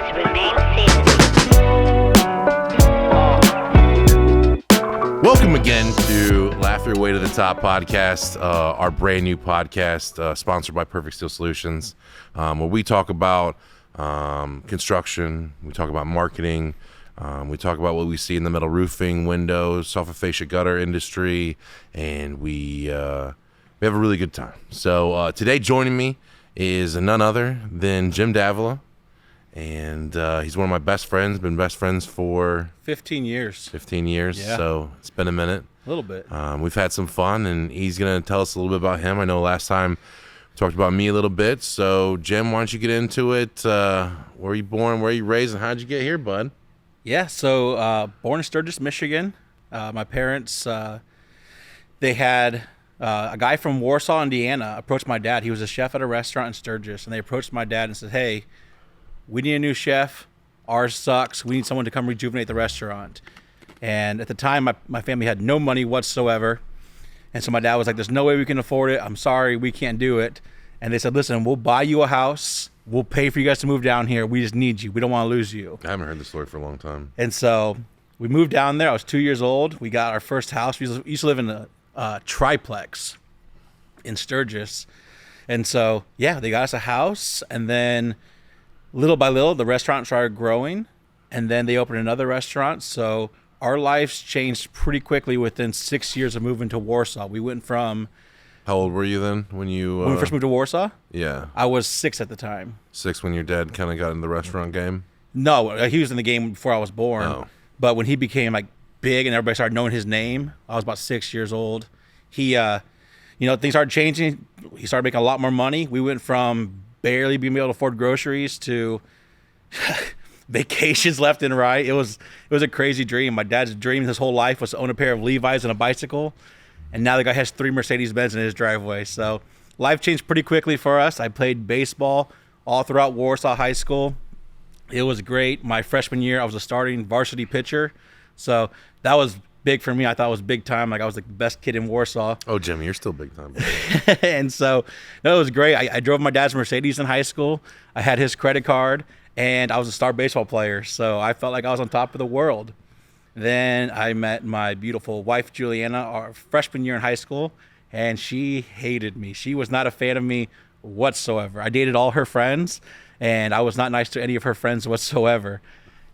Please remain seated. Welcome again to Laugh Your Way to the Top podcast, our brand new podcast sponsored by Perfect Steel Solutions, where we talk about construction, we talk about marketing, we talk about what we see in the metal roofing, windows, soffit fascia gutter industry, and we have a really good time. So today joining me is none other than Jim Davila, and he's one of my best friends, been best friends for 15 years. 15 years, Yeah. so it's been a minute. A little bit. We've had some fun, and he's going to tell us a little bit about him. I know last time we talked about me a little bit, so Jim, why don't you get into it? Where were you born, where were you raised, and how'd you get here, bud? Yeah, so born in Sturgis, Michigan. My parents, they had a guy from Warsaw, Indiana, approached my dad. He was a chef at a restaurant in Sturgis, and they approached my dad and said, hey, we need a new chef. Ours sucks. We need someone to come rejuvenate the restaurant. And at the time, my family had no money whatsoever. And so my dad was like, there's no way we can afford it. I'm sorry, we can't do it. And they said, listen, we'll buy you a house. We'll pay for you guys to move down here. We just need you. We don't want to lose you. I haven't heard this story for a long time. And so we moved down there. I was 2 years old. We got our first house. We used to live in a triplex in Sturgis. And so, yeah, they got us a house. And then little by little, the restaurant started growing. And then they opened another restaurant. So our lives changed pretty quickly within 6 years of moving to Warsaw. We went from... How old were you then when when we first moved to Warsaw? Yeah. I was 6 at the time. 6 when your dad kind of got in the restaurant game? No, he was in the game before I was born. Oh. But when he became like big and everybody started knowing his name, I was about 6 years old. He, things started changing. He started making a lot more money. We went from barely being able to afford groceries to vacations left and right. It was a crazy dream. My dad's dream his whole life was to own a pair of Levi's and a bicycle. And now the guy has 3 Mercedes-Benz in his driveway. So life changed pretty quickly for us. I played baseball all throughout Warsaw High School. It was great. My freshman year, I was a starting varsity pitcher. So that was big for me. I thought it was big time. Like I was the best kid in Warsaw. Oh, Jimmy, you're still big time. And so, no, it was great. I drove my dad's Mercedes in high school. I had his credit card, and I was a star baseball player. So I felt like I was on top of the world. Then I met my beautiful wife, Juliana, our freshman year in high school, and she hated me. She was not a fan of me whatsoever. I dated all her friends, and I was not nice to any of her friends whatsoever.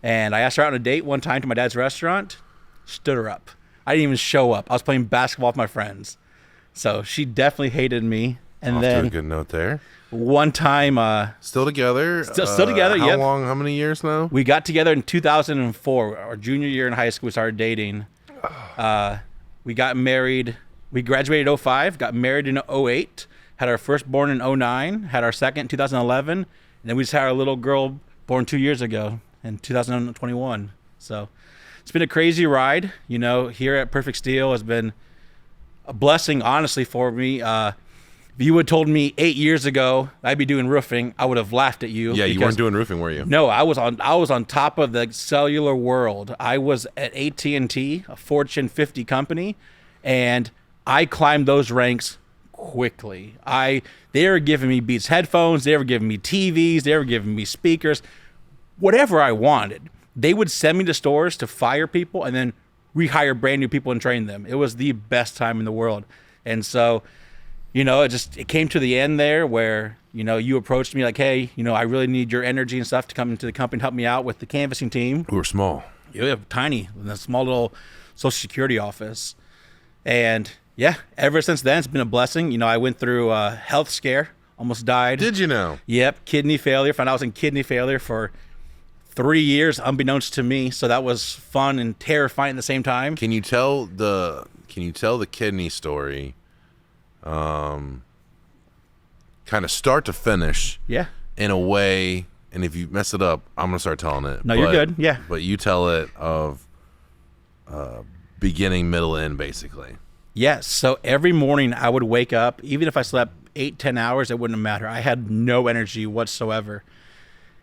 And I asked her out on a date one time to my dad's restaurant, stood her up. I didn't even show up. I was playing basketball with my friends. So she definitely hated me. And Off then to a good note there. one time, Still together? Still together, How yep. long, how many years now? we got together in 2004. Our junior year in high school, we started dating. We got married. We graduated in 05, got married in 08, had our first born in 09, had our second in 2011, and then we just had our little girl born 2 years ago in 2021. So it's been a crazy ride. Here at Perfect Steel has been a blessing, honestly, for me. If you would have told me 8 years ago I'd be doing roofing, I would have laughed at you. Yeah, you weren't doing roofing, were you? No, I was on top of the cellular world. I was at AT&T, a Fortune 50 company, and I climbed those ranks quickly. They were giving me Beats headphones, they were giving me TVs, they were giving me speakers, whatever I wanted. They would send me to stores to fire people and then rehire brand new people and train them. It was the best time in the world. And so, it came to the end there where, you approached me like, hey, I really need your energy and stuff to come into the company and help me out with the canvassing team. We were small. You have tiny, in a small little Social Security office. And yeah, ever since then, it's been a blessing. I went through a health scare, almost died. Did you know? Yep, kidney failure. Found out I was in kidney failure for 3 years, unbeknownst to me. So that was fun and terrifying at the same time. Can you tell the kidney story, kind of start to finish? Yeah. In a way, and if you mess it up, I'm gonna start telling it. No, you're good. Yeah. But you tell it of beginning, middle, end, basically. Yes. So every morning I would wake up, even if I slept 8-10 hours, it wouldn't matter. I had no energy whatsoever.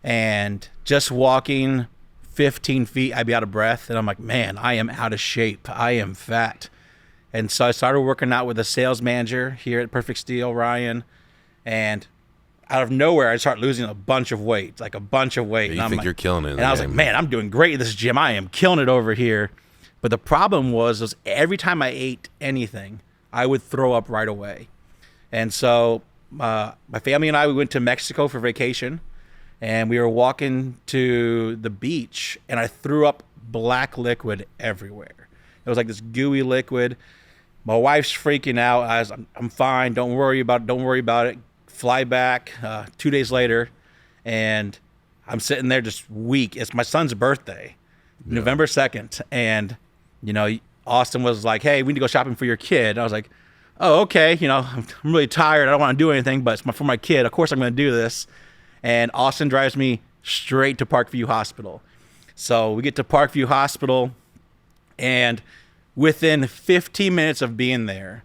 And just walking 15 feet, I'd be out of breath. And I'm like, man, I am out of shape. I am fat. And so I started working out with a sales manager here at Perfect Steel, Ryan. And out of nowhere, I start losing a bunch of weight, like a bunch of weight. You think you're killing it. And I was like, man, I'm doing great at this gym. I am killing it over here. But the problem was every time I ate anything, I would throw up right away. And so my family and I, we went to Mexico for vacation, and we were walking to the beach, and I threw up black liquid everywhere. It was like this gooey liquid. My wife's freaking out. I'm fine. Don't worry about it. Fly back 2 days later, and I'm sitting there just weak. It's my son's birthday, November 2nd, and Austin was like, hey, we need to go shopping for your kid. I was like, oh, okay. I'm really tired. I don't want to do anything, but it's for my kid. Of course I'm going to do this. And Austin drives me straight to Parkview Hospital. So we get to Parkview Hospital, and within 15 minutes of being there,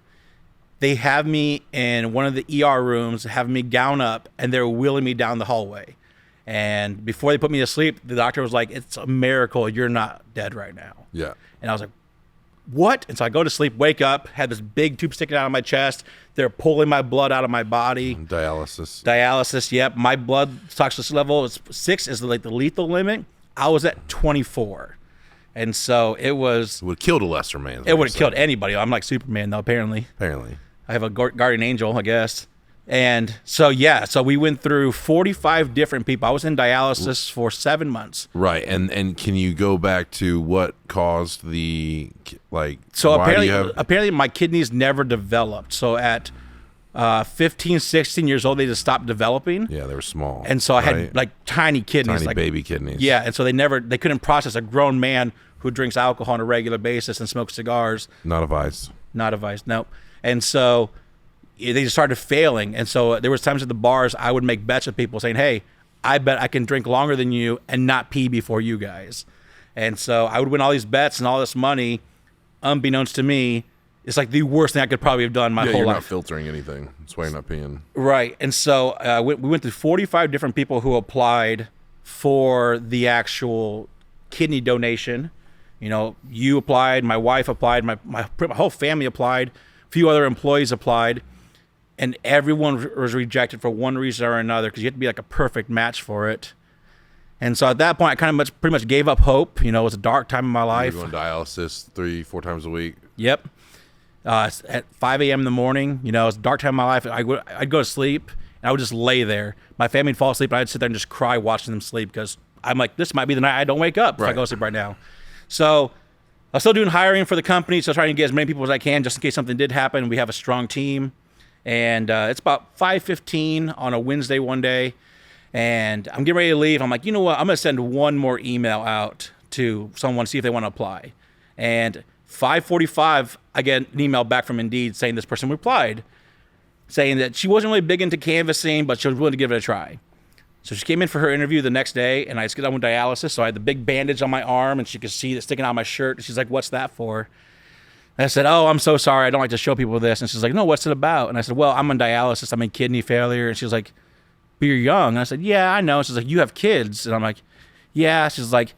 they have me in one of the ER rooms, have me gown up, and they're wheeling me down the hallway. And before they put me to sleep, the doctor was like, it's a miracle you're not dead right now. Yeah. And I was like, what? And so I go to sleep, wake up, had this big tube sticking out of my chest. They're pulling my blood out of my body. Dialysis, yep. My blood toxicity level is 6 is like the lethal limit. I was at 24. And so it would have killed a lesser man. It would have killed anybody. I'm like Superman, though, apparently. I have a guardian angel, I guess. And so, so we went through 45 different people. I was in dialysis for 7 months. Right. And can you go back to what caused the, so apparently my kidneys never developed. So at 15, 16 years old, they just stopped developing. Yeah, they were small. And so I had tiny kidneys. Tiny baby kidneys. Yeah. And so they couldn't process a grown man who drinks alcohol on a regular basis and smokes cigars. Not advised. Nope. And so they just started failing. And so there was times at the bars I would make bets with people saying, hey, I bet I can drink longer than you and not pee before you guys. And so I would win all these bets and all this money. Unbeknownst to me, it's like the worst thing I could probably have done my whole life. You're not filtering anything. That's why you're not peeing. Right. And so we went through 45 different people who applied for the actual kidney donation. You applied, my wife applied, my whole family applied, a few other employees applied. And everyone was rejected for one reason or another because you have to be like a perfect match for it. And so at that point, I pretty much gave up hope. It was a dark time in my life. You were going dialysis 3-4 times a week. Yep. At 5 a.m. in the morning, it was a dark time in my life. I'd go to sleep, and I would just lay there. My family would fall asleep, and I'd sit there and just cry watching them sleep because I'm like, this might be the night I don't wake up if I go to sleep right now. So I was still doing hiring for the company, so trying to get as many people as I can just in case something did happen. We have a strong team. And it's about 5:15 on a Wednesday one day, and I'm getting ready to leave. I'm like, you know what? I'm going to send one more email out to someone, see if they want to apply. And 5:45, I get an email back from Indeed saying this person replied, saying that she wasn't really big into canvassing, but she was willing to give it a try. So she came in for her interview the next day, and I just got done with dialysis, so I had the big bandage on my arm, and she could see it sticking out of my shirt. And she's like, what's that for? And I said, oh, I'm so sorry. I don't like to show people this. And she's like, no, what's it about? And I said, well, I'm on dialysis. I'm in kidney failure. And she's like, but you're young. And I said, yeah, I know. She's like, you have kids. And I'm like, yeah. She's like,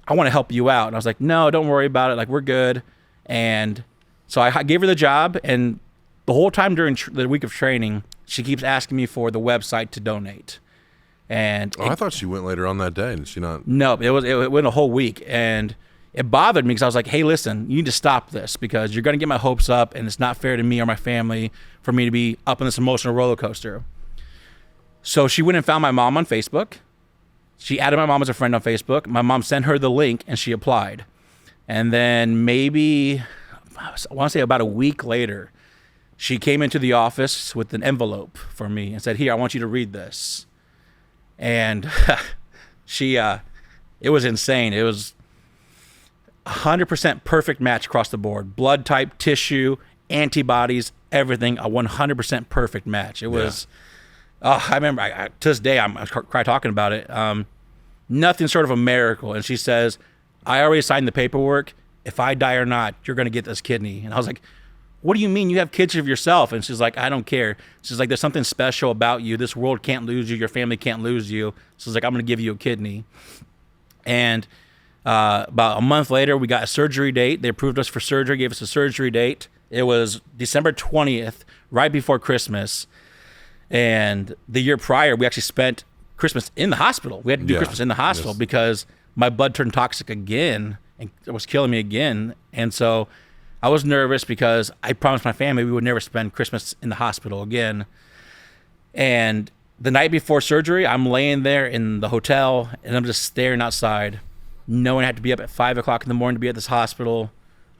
I want to help you out. And I was like, no, don't worry about it. Like, we're good. And so I gave her the job. And the whole time during the week of training, she keeps asking me for the website to donate. And I thought she went later on that day. Did she not? No, it went a whole week. And it bothered me because I was like, hey, listen, you need to stop this because you're going to get my hopes up, and it's not fair to me or my family for me to be up on this emotional roller coaster. So she went and found my mom on Facebook. She added my mom as a friend on Facebook. My mom sent her the link, and she applied. And then maybe, I want to say about a week later, she came into the office with an envelope for me and said, here, I want you to read this. And it was insane. It was 100% perfect match across the board. Blood type, tissue, antibodies, everything, a 100% perfect match. It was, I remember, to this day, I cry talking about it. Nothing short of a miracle. And she says, I already signed the paperwork. If I die or not, you're going to get this kidney. And I was like, what do you mean? You have kids of yourself. And she's like, I don't care. She's like, there's something special about you. This world can't lose you. Your family can't lose you. She's like, I'm going to give you a kidney. And about a month later, we got a surgery date. They approved us for surgery, gave us a surgery date. It was December 20th, right before Christmas. And the year prior, we actually spent Christmas in the hospital. We had to do Christmas in the hospital because my blood turned toxic again and it was killing me again. And so I was nervous because I promised my family we would never spend Christmas in the hospital again. And the night before surgery, I'm laying there in the hotel and I'm just staring outside, knowing I had to be up at 5 o'clock in the morning to be at this hospital.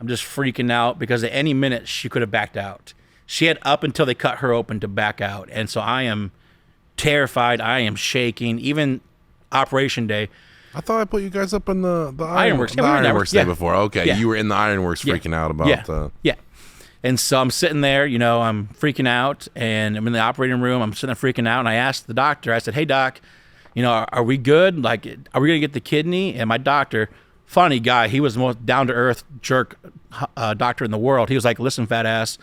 I'm just freaking out because at any minute she could have backed out. She had up until they cut her open to back out. And so I am terrified. I am shaking. Even operation day. I thought I put you guys up in the Ironworks. The Ironworks day before. Okay, Yeah. you were in the Ironworks freaking out about Yeah. And so I'm sitting there, you know, I'm freaking out, and I'm in the operating room. I'm sitting there freaking out, and I asked the doctor, I said, hey, doc, you know, are we good? Like, are we going to get the kidney? And my doctor, funny guy, he was the most down-to-earth jerk doctor in the world. He was like, listen, fat ass,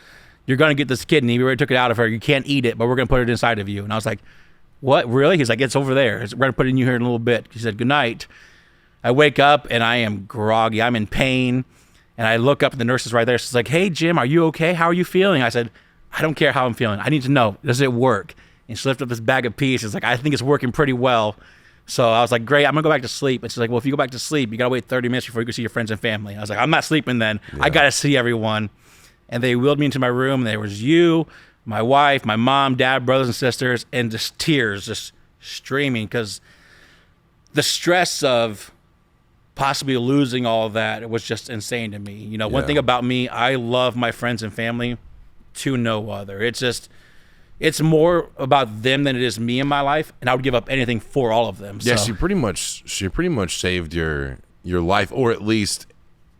you're going to get this kidney. We already took it out of her. You can't eat it, but we're going to put it inside of you. And I was like, what, really? He's like, it's over there. We're going to put it in you here in a little bit. He said, good night. I wake up, and I am groggy. I'm in pain. And I look up, and the nurse is right there. She's like, hey, Jim, are you okay? How are you feeling? I said, I don't care how I'm feeling. I need to know, does it work? And she lifted up this bag of peas. She's like, I think it's working pretty well. So I was like, great, I'm going to go back to sleep. And she's like, well, if you go back to sleep, you got to wait 30 minutes before you can see your friends and family. I was like, I'm not sleeping then. I got to see everyone. And they wheeled me into my room, and there was you, my wife, my mom, dad, brothers and sisters, and just tears just streaming because the stress of possibly losing all of that, it was just insane to me. You know, one thing about me, I love my friends and family to no other. It's more about them than it is me in my life, and I would give up anything for all of them. Yeah, so. she pretty much saved your life, or at least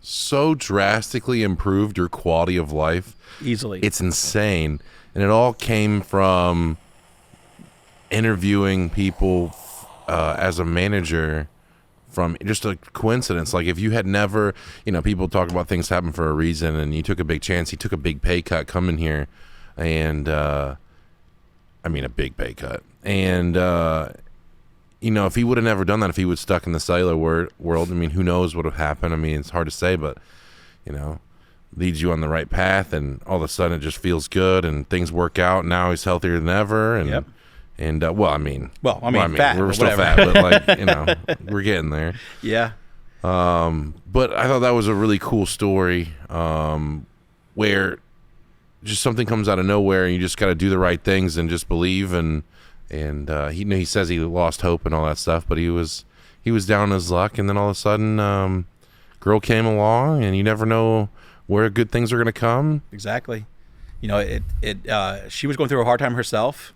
so drastically improved your quality of life. Easily. It's insane. And it all came from interviewing people as a manager. From just a coincidence. Like if you had never, you know, people talk about things happen for a reason, and you took a big chance. He took a big pay cut coming here, and I mean a big pay cut. And you know, if he would have never done that, if he was stuck in the cellular world, I mean, who knows what would have happened? I mean, it's hard to say, but you know, leads you on the right path, and all of a sudden it just feels good, and things work out. Now he's healthier than ever, and. And fat, we're still fat, but like, you know, we're getting there. Yeah. But I thought that was a really cool story, where just something comes out of nowhere, and you just got to do the right things and just believe. And he says he lost hope and all that stuff, but he was down on his luck, and then all of a sudden, girl came along, and you never know where good things are going to come. Exactly. You know, she was going through a hard time herself.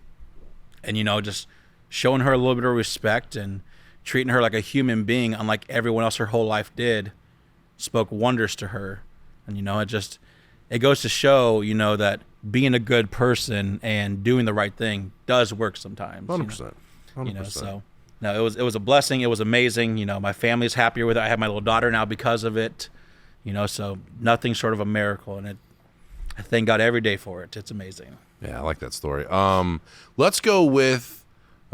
And, you know, just showing her a little bit of respect and treating her like a human being, unlike everyone else her whole life did, spoke wonders to her. And, you know, it goes to show, you know, that being a good person and doing the right thing does work sometimes. 100%. 100%. You know, so, no, it was a blessing. It was amazing. You know, my family's happier with it. I have my little daughter now because of it. You know, so nothing short of a miracle. And I thank God every day for it. It's amazing. Yeah, I like that story. Let's go with,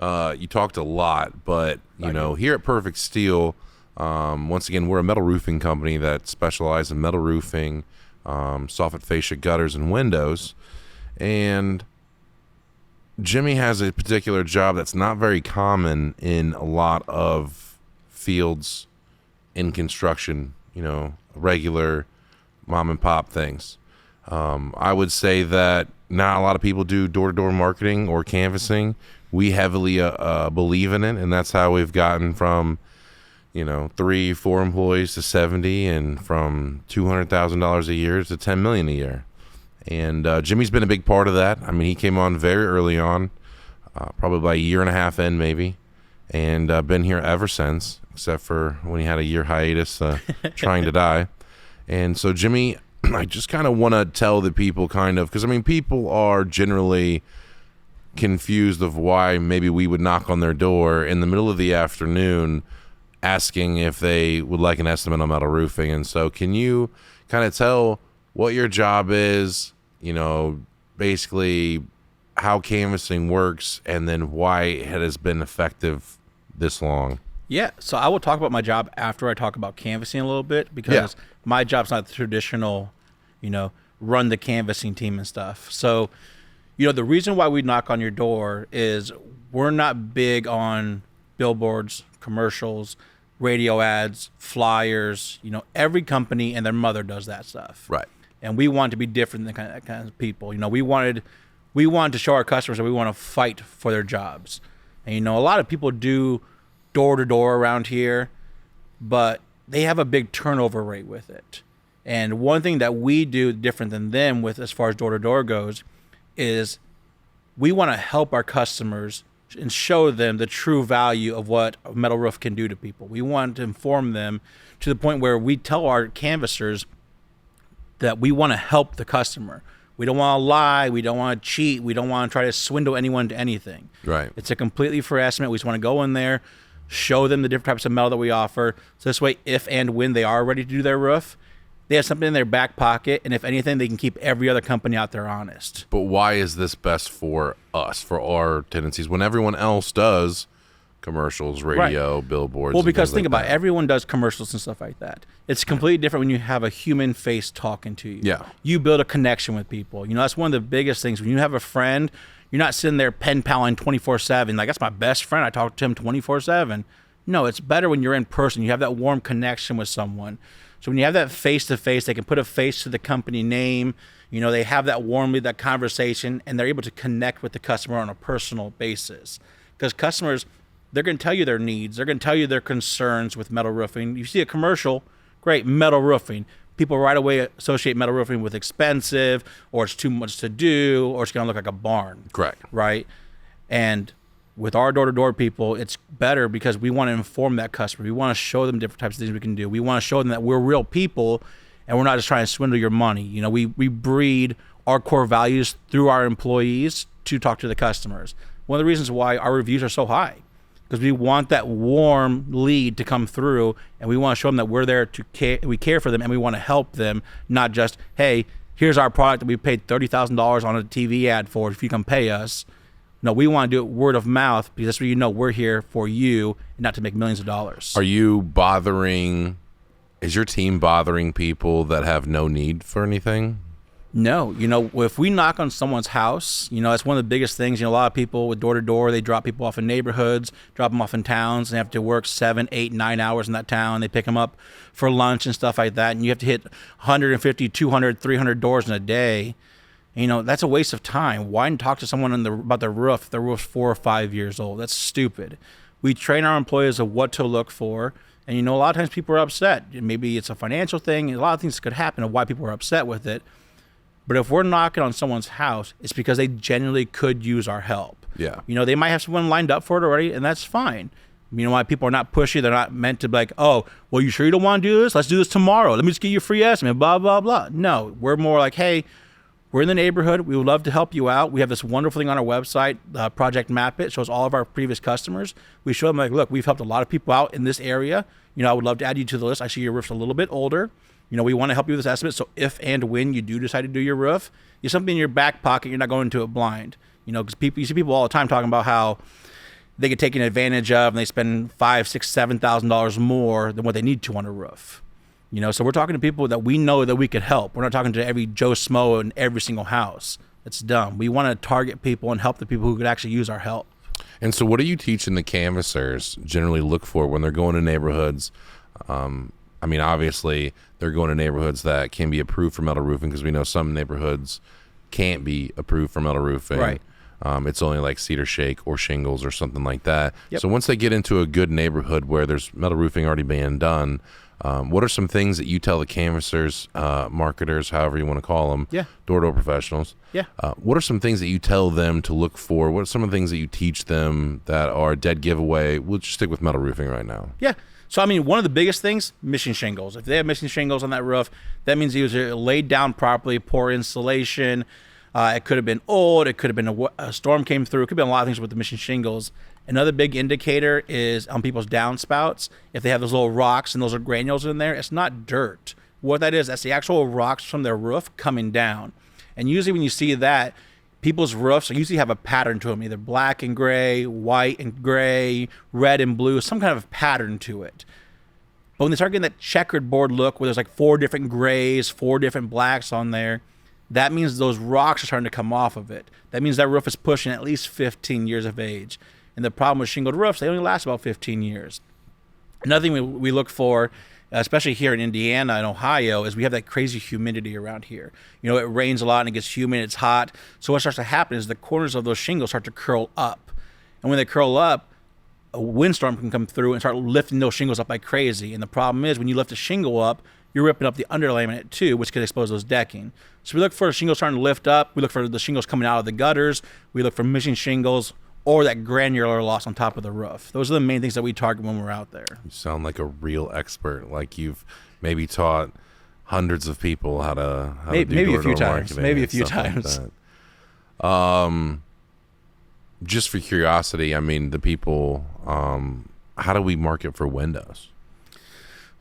you talked a lot, but, you know, here at Perfect Steel, once again, we're a metal roofing company that specializes in metal roofing, soffit fascia gutters and windows. And Jimmy has a particular job that's not very common in a lot of fields in construction, you know, regular mom and pop things. I would say that not a lot of people do door-to-door marketing or canvassing. We heavily believe in it, and that's how we've gotten from, you know, 3-4 employees to 70, and from $200,000 a year to $10 million a year. And Jimmy's been a big part of that. I mean, he came on very early on, probably about a year and a half in maybe, and been here ever since, except for when he had a year hiatus trying to die. And so Jimmy, I just kind of want to tell the people because, I mean, people are generally confused of why maybe we would knock on their door in the middle of the afternoon asking if they would like an estimate on metal roofing. And so can you kind of tell what your job is, you know, basically how canvassing works, and then why it has been effective this long? Yeah, so I will talk about my job after I talk about canvassing a little bit, because my job's not the traditional, you know, run the canvassing team and stuff. So, The reason why we knock on your door is we're not big on billboards, commercials, radio ads, flyers. Every company and their mother does that stuff. Right. And we want to be different than that kind of people. We wanted to show our customers that we want to fight for their jobs. And a lot of people do door to door around here, but they have a big turnover rate with it. And one thing that we do different than them with as far as door to door goes is we want to help our customers and show them the true value of what a metal roof can do to people. We want to inform them to the point where we tell our canvassers that we want to help the customer. We don't want to lie. We don't want to cheat. We don't want to try to swindle anyone to anything. Right. It's a completely free estimate. We just want to go in there, show them the different types of metal that we offer. So this way, if and when they are ready to do their roof, they have something in their back pocket. And if anything, they can keep every other company out there honest. But why is this best for us, for our tendencies, when everyone else does commercials, radio, billboards? Well, because think about it. Everyone does commercials and stuff like that. It's completely different when you have a human face talking to you. Yeah. You build a connection with people. That's one of the biggest things. When you have a friend, you're not sitting there pen paling 24/7. Like, that's my best friend. I talk to him 24/7. No, it's better when you're in person. You have that warm connection with someone. So when you have that face-to-face, they can put a face to the company name. They have that warmly, that conversation, and they're able to connect with the customer on a personal basis. Because customers, they're going to tell you their needs. They're going to tell you their concerns with metal roofing. You see a commercial, great, metal roofing. People right away associate metal roofing with expensive, or it's too much to do, or it's going to look like a barn. Correct. Right? And with our door-to-door people, it's better because we want to inform that customer. We want to show them different types of things we can do. We want to show them that we're real people and we're not just trying to swindle your money. We breed our core values through our employees to talk to the customers. One of the reasons why our reviews are so high, because we want that warm lead to come through, and we want to show them that we're there to care, we care for them, and we want to help them, not just, hey, here's our product that we paid $30,000 on a TV ad for if you come pay us. No, we want to do it word of mouth because that's where we're here for you and not to make millions of dollars. Is your team bothering people that have no need for anything? No. If we knock on someone's house, that's one of the biggest things. A lot of people with door to door, they drop people off in neighborhoods, drop them off in towns, and they have to work 7, 8, 9 hours in that town. They pick them up for lunch and stuff like that. And you have to hit 150, 200, 300 doors in a day. That's a waste of time. Why not talk to someone about their roof if their roof's 4 or 5 years old? That's stupid. We train our employees of what to look for. And, a lot of times people are upset. Maybe it's a financial thing. A lot of things could happen of why people are upset with it. But if we're knocking on someone's house, it's because they genuinely could use our help. Yeah. They might have someone lined up for it already, and that's fine. Why people are not pushy. They're not meant to be like, oh, well, you sure you don't want to do this? Let's do this tomorrow. Let me just give you a free estimate, blah, blah, blah. No, we're more like, hey, we're in the neighborhood. We would love to help you out. We have this wonderful thing on our website, Project Map It. Shows all of our previous customers. We show them, like, look, we've helped a lot of people out in this area. I would love to add you to the list. I see your roof's a little bit older. We want to help you with this estimate. So if and when you do decide to do your roof, you have something in your back pocket. You're not going into it blind. Because you see people all the time talking about how they get taken advantage of and they spend $5,000, $6,000, $7,000 more than what they need to on a roof. So we're talking to people that we know that we could help. We're not talking to every Joe Smo in every single house. That's dumb. We want to target people and help the people who could actually use our help. And so what are you teaching the canvassers generally look for when they're going to neighborhoods? Obviously, they're going to neighborhoods that can be approved for metal roofing because we know some neighborhoods can't be approved for metal roofing. Right. It's only like cedar shake or shingles or something like that. Yep. So once they get into a good neighborhood where there's metal roofing already being done, what are some things that you tell the canvassers, marketers, however you want to call them, door-to-door professionals? Yeah. What are some things that you tell them to look for? What are some of the things that you teach them that are dead giveaway? We'll just stick with metal roofing right now. Yeah. So, one of the biggest things, missing shingles. If they have missing shingles on that roof, that means it was laid down properly, poor insulation. It could have been old. It could have been a storm came through. It could have been a lot of things with the missing shingles. Another big indicator is on people's downspouts. If they have those little rocks and those are granules in there, it's not dirt. What that is, that's the actual rocks from their roof coming down. And usually when you see that, people's roofs usually have a pattern to them, either black and gray, white and gray, red and blue, some kind of pattern to it. But when they start getting that checkered board look where there's like 4 different grays, 4 different blacks on there, that means those rocks are starting to come off of it. That means that roof is pushing at least 15 years of age. And the problem with shingled roofs, they only last about 15 years. Another thing we look for, especially here in Indiana and Ohio, is we have that crazy humidity around here. You know, it rains a lot and it gets humid, it's hot. So what starts to happen is the corners of those shingles start to curl up. And when they curl up, a windstorm can come through and start lifting those shingles up like crazy. And the problem is when you lift a shingle up, you're ripping up the underlayment too, which could expose those decking. So we look for shingles starting to lift up. We look for the shingles coming out of the gutters. We look for missing shingles or that granular loss on top of the roof. Those are the main things that we target when we're out there. You sound like a real expert. Like you've maybe taught hundreds of people how to do maybe a few door-to-door times. marketing Maybe a and few stuff like times. that. Just for curiosity, I mean, the people, how do we market for windows?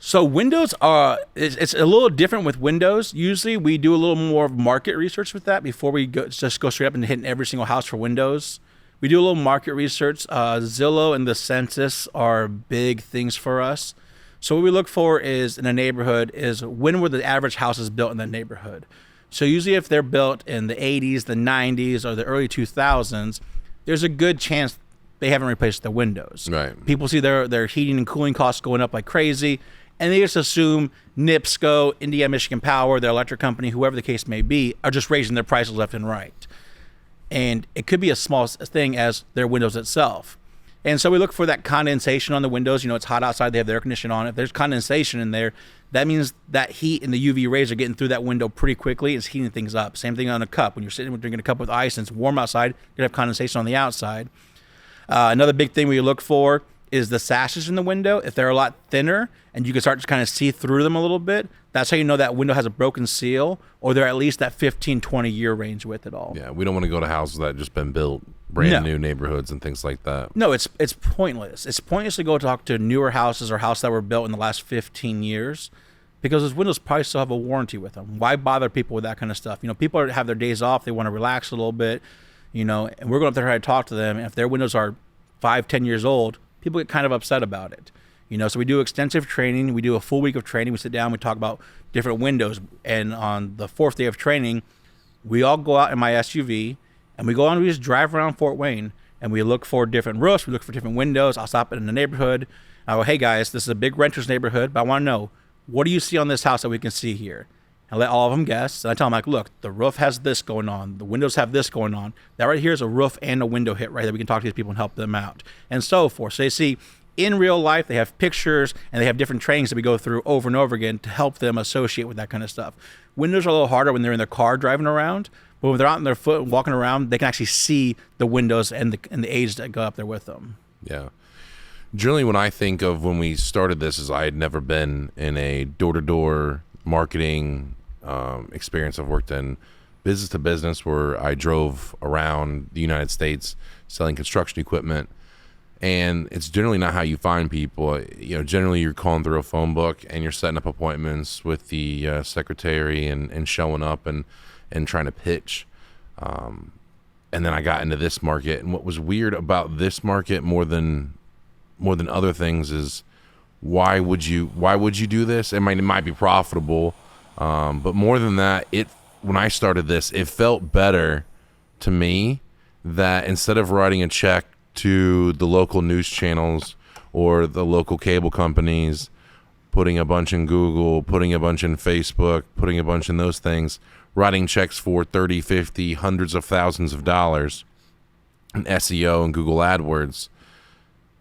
So windows are, it's a little different with windows. Usually we do a little more market research with that before we just go straight up and hitting every single house for windows. We do a little market research. Zillow and the census are big things for us. So what we look for is in a neighborhood is when were the average houses built in that neighborhood. So usually if they're built in the 80s, the 90s, or the early 2000s, there's a good chance they haven't replaced the windows. Right. People see their heating and cooling costs going up like crazy, and they just assume NIPSCO, Indiana Michigan Power, their electric company, whoever the case may be, are just raising their prices left and right. And it could be a small thing as their windows itself. And so we look for that condensation on the windows. You know, it's hot outside, they have the air conditioning on. If there's condensation in there, that means that heat and the UV rays are getting through that window pretty quickly. It's heating things up. Same thing on a cup. When you're sitting drinking a cup with ice and it's warm outside, you're going to have condensation on the outside. Another big thing we look for is the sashes in the window. If they're a lot thinner and you can start to kind of see through them a little bit, that's how you know that window has a broken seal or they're at least that 15, 20 year range with it all. Yeah, we don't want to go to houses that have just been built, brand new neighborhoods and things like that. No, it's pointless. It's pointless to go talk to newer houses or houses that were built in the last 15 years because those windows probably still have a warranty with them. Why bother people with that kind of stuff? You know, people have their days off. They want to relax a little bit, you know, and we're going up there try to talk to them. And if their windows are 5, 10 years old, people get kind of upset about it. You know, so we do extensive training. We do a full week of training. We sit down, we talk about different windows. And on the 4th day of training, we all go out in my SUV and we go on, we just drive around Fort Wayne and we look for different roofs. We look for different windows. I'll stop in the neighborhood. I go, hey guys, this is a big renter's neighborhood, but I want to know, what do you see on this house that we can see here? I let all of them guess. And I tell them, like, look, the roof has this going on. The windows have this going on. That right here is a roof and a window hit right there. We can talk to these people and help them out and so forth. So they see in real life, they have pictures and they have different trainings that we go through over and over again to help them associate with that kind of stuff. Windows are a little harder when they're in their car driving around, but when they're out on their foot walking around, they can actually see the windows and the age that go up there with them. Yeah. Generally, when I think of when we started this, is I had never been in a door-to-door marketing experience. I've worked in business to business where I drove around the United States selling construction equipment, and it's generally not how you find people. You know, generally you're calling through a phone book and you're setting up appointments with the secretary and showing up and trying to pitch. And then I got into this market, and what was weird about this market more than other things is why would you do this? It might be profitable, but more than that, when I started this, it felt better to me that instead of writing a check to the local news channels or the local cable companies, putting a bunch in Google, putting a bunch in Facebook, putting a bunch in those things, writing checks for 30, 50, hundreds of thousands of dollars in SEO and Google AdWords,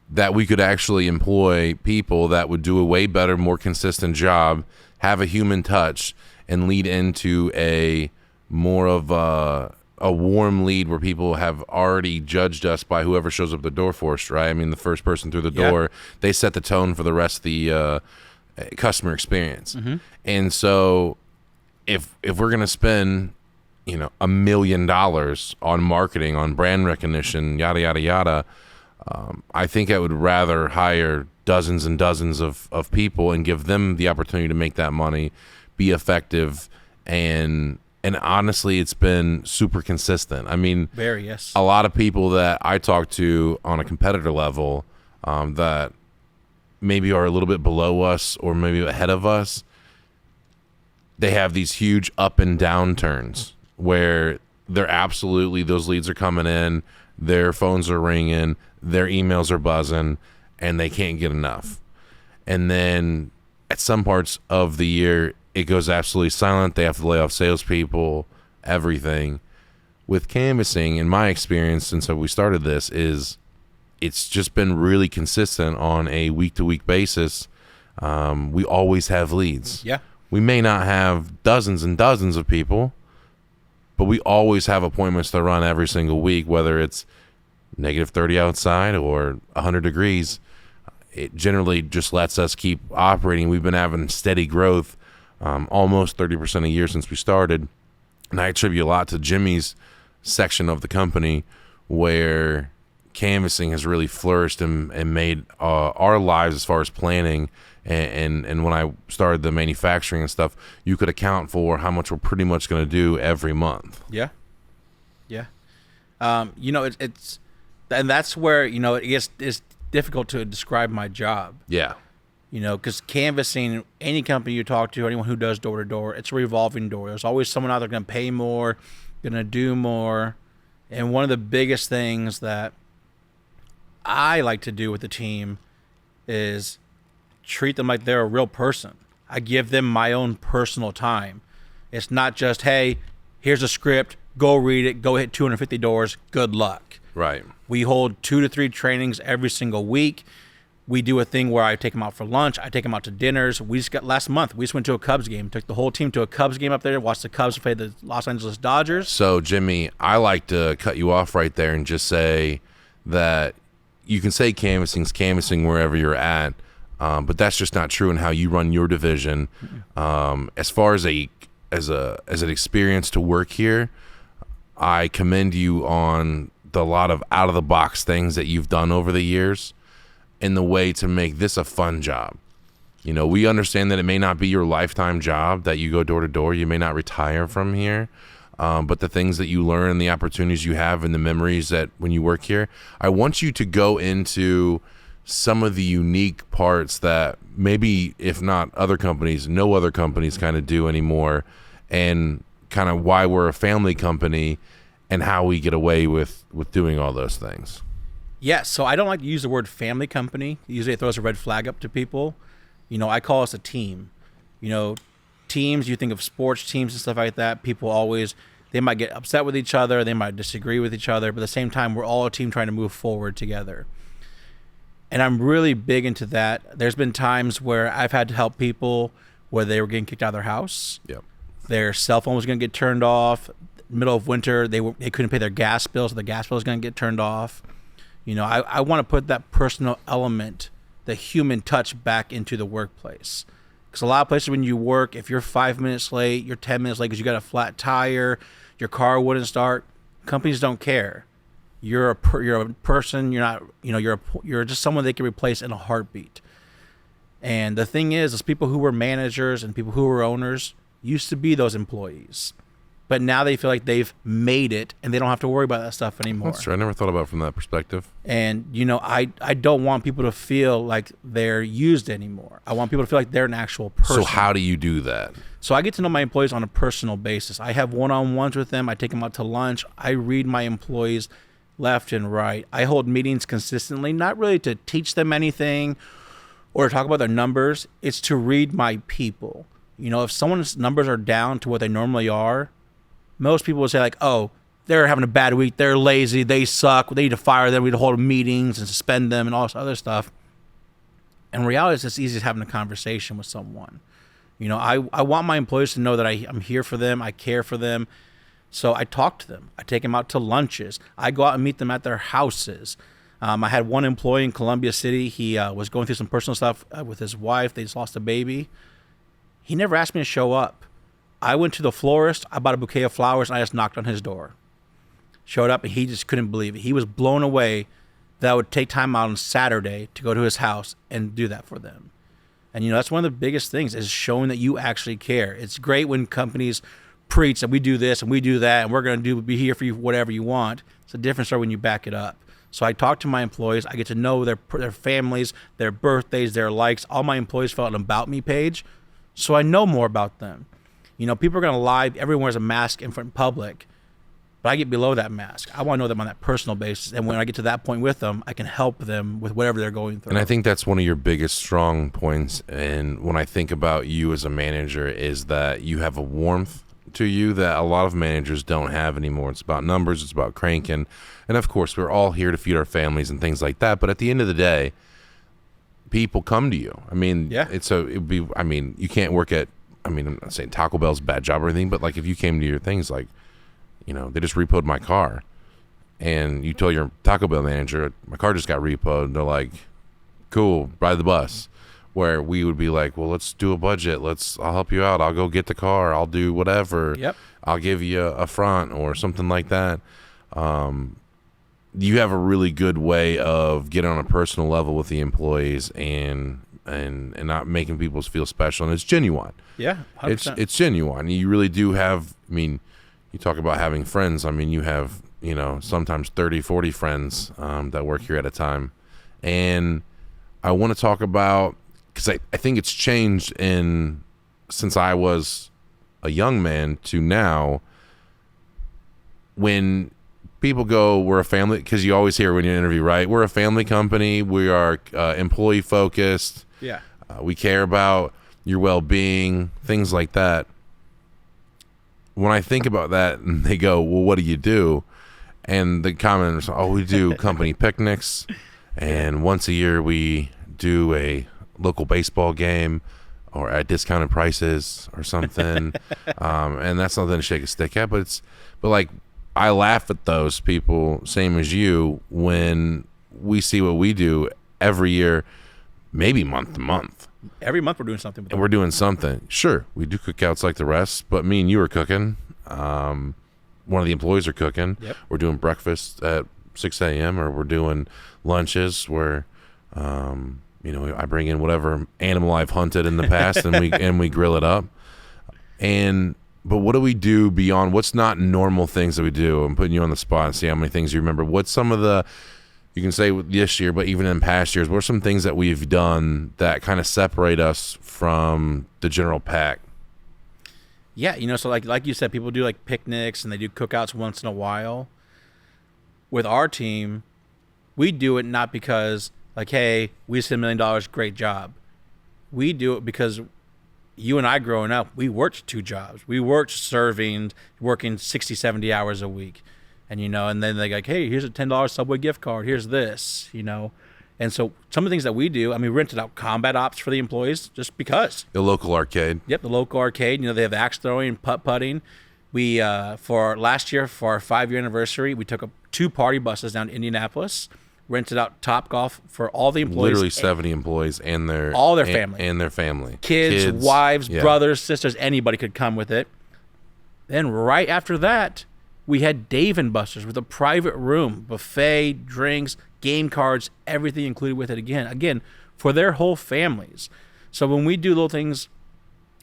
that we could actually employ people that would do a way better, more consistent job, have a human touch, and lead into a more of a warm lead where people have already judged us by whoever shows up at the door first, right? I mean, the first person through the door, they set the tone for the rest of the customer experience. Mm-hmm. And so if we're going to spend, you know, $1 million on marketing, on brand recognition, yada, yada, yada, I think I would rather hire dozens and dozens of people and give them the opportunity to make that money, be effective, and honestly, it's been super consistent. I mean, a lot of people that I talk to on a competitor level that maybe are a little bit below us or maybe ahead of us, they have these huge up and down turns. where they're absolutely, those leads are coming in, their phones are ringing, their emails are buzzing, and they can't get enough. And then at some parts of the year, it goes absolutely silent. They have to lay off salespeople, everything. With canvassing, in my experience since we started this, is it's just been really consistent on a week-to-week basis. We always have leads. Yeah. We may not have dozens and dozens of people, but we always have appointments to run every single week, whether it's -30 outside or 100 degrees. It generally just lets us keep operating. We've been having steady growth, almost 30% a year since we started. And I attribute a lot to Jimmy's section of the company, where canvassing has really flourished and made our lives, as far as planning and when I started the manufacturing and stuff, you could account for how much we're pretty much going to do every month. Yeah. It's and that's where, it gets, it's difficult to describe my job. Yeah. Because canvassing, any company you talk to, anyone who does door to door, it's a revolving door. There's always someone out there going to pay more, going to do more. And one of the biggest things that I like to do with the team is treat them like they're a real person. I give them my own personal time. It's not just, hey, here's a script, go read it, go hit 250 doors, good luck. Right. We hold 2 to 3 trainings every single week. We do a thing where I take them out for lunch. I take them out to dinners. Last month, we just went to a Cubs game. Took the whole team to a Cubs game up there, watched the Cubs play the Los Angeles Dodgers. So, Jimmy, I like to cut you off right there and just say that you can say canvassing wherever you're at, but that's just not true in how you run your division. As far as an experience to work here, I commend you on the lot of out of the box things that you've done over the years, in the way to make this a fun job. We understand that it may not be your lifetime job, that you go door to door. You may not retire from here. But the things that you learn and the opportunities you have and the memories that when you work here, I want you to go into some of the unique parts that maybe, if not other companies, no other companies kind of do anymore, and kind of why we're a family company and how we get away with doing all those things. Yes, so I don't like to use the word family company. Usually it throws a red flag up to people. I call us a team. Teams, you think of sports teams and stuff like that, people always, they might get upset with each other, they might disagree with each other, but at the same time, we're all a team trying to move forward together. And I'm really big into that. There's been times where I've had to help people where they were getting kicked out of their house. Yep. Their cell phone was going to get turned off. Middle of winter, they couldn't pay their gas bill, so the gas bill was going to get turned off. I want to put that personal element, the human touch, back into the workplace. Because a lot of places when you work, if you're 5 minutes late, you're 10 minutes late because you got a flat tire, your car wouldn't start, companies don't care. You're a person. You're not. You're just someone they can replace in a heartbeat. And the thing is people who were managers and people who were owners used to be those employees, but now they feel like they've made it and they don't have to worry about that stuff anymore. That's true. I never thought about it from that perspective. And I don't want people to feel like they're used anymore. I want people to feel like they're an actual person. So how do you do that? So I get to know my employees on a personal basis. I have one-on-ones with them. I take them out to lunch. I read my employees left and right. I hold meetings consistently, not really to teach them anything or talk about their numbers. It's to read my people. If someone's numbers are down to what they normally are, most people will say like, oh, they're having a bad week, they're lazy, they suck, they need to fire them, we need to hold meetings and suspend them and all this other stuff. In reality, it's as easy as having a conversation with someone. I want my employees to know that I'm here for them, I care for them. So I talk to them. I take them out to lunches. I go out and meet them at their houses. I had one employee in Columbia City. He was going through some personal stuff with his wife. They just lost a baby. He never asked me to show up. I went to the florist. I bought a bouquet of flowers, and I just knocked on his door. Showed up, and he just couldn't believe it. He was blown away that I would take time out on Saturday to go to his house and do that for them. And, that's one of the biggest things is showing that you actually care. It's great when companies preach that we do this and we do that and we're going to be here for you whatever you want. It's a different story when you back it up. So I talk to my employees. I get to know their families, their birthdays, their likes. All my employees fill out an About Me page, so I know more about them. People are going to lie. Everyone wears a mask in front of public. But I get below that mask. I want to know them on that personal basis. And when I get to that point with them, I can help them with whatever they're going through. And I think that's one of your biggest strong points. And when I think about you as a manager, is that you have a warmth to you that a lot of managers don't have anymore. It's about numbers. It's about cranking. And of course, we're all here to feed our families and things like that. But at the end of the day, people come to you. I mean, yeah. You can't work at, I'm not saying Taco Bell's a bad job or anything, but like if you came to your things like, they just repoed my car, and you told your Taco Bell manager, my car just got repoed, and they're like, cool, ride the bus. Where we would be like, well, let's do a budget. I'll help you out. I'll go get the car. I'll do whatever. Yep. I'll give you a front or something like that. You have a really good way of getting on a personal level with the employees and not making people feel special. And it's genuine. Yeah, 100%. It's genuine. You really do have, you talk about having friends. You have, sometimes 30, 40 friends that work here at a time. And I want to talk about, because I think it's changed since I was a young man to now, when people go, we're a family, because you always hear when you interview, right? We're a family company. We are employee focused. Yeah. We care about your well-being, things like that. When I think about that, and they go, well, what do you do? And the comment is, we do company picnics, and once a year we do a local baseball game or at discounted prices or something. And that's nothing to shake a stick at, but like, I laugh at those people, same as you, when we see what we do every year, maybe month to month. Every month we're doing something. And we're doing something. Sure, we do cookouts like the rest, but me and you are cooking. One of the employees are cooking. Yep. We're doing breakfast at 6 a.m. or we're doing lunches where, I bring in whatever animal I've hunted in the past and we grill it up. But what do we do beyond what's not normal things that we do? I'm putting you on the spot and see how many things you remember. What's some of the, you can say this year, but even in past years, what are some things that we've done that kind of separate us from the general pack? Yeah, so like you said, people do like picnics and they do cookouts once in a while. With our team, we do it not because like, hey, we spent $1 million, great job. We do it because you and I growing up, we worked 2 jobs. We worked working 60, 70 hours a week. And, and then they're like, hey, here's a $10 Subway gift card. Here's this, And so some of the things that we do, we rented out combat ops for the employees just because. The local arcade. Yep, the local arcade. They have axe throwing and putt-putting. We, for last year, for our 5-year anniversary, we took 2 party buses down to Indianapolis, rented out Topgolf for all the employees. Literally 70 employees and all their family. And their family. Kids, wives, yeah. brothers, sisters, anybody could come with it. Then right after that, we had Dave & Buster's with a private room, buffet, drinks, game cards, everything included with it again, for their whole families. So when we do little things,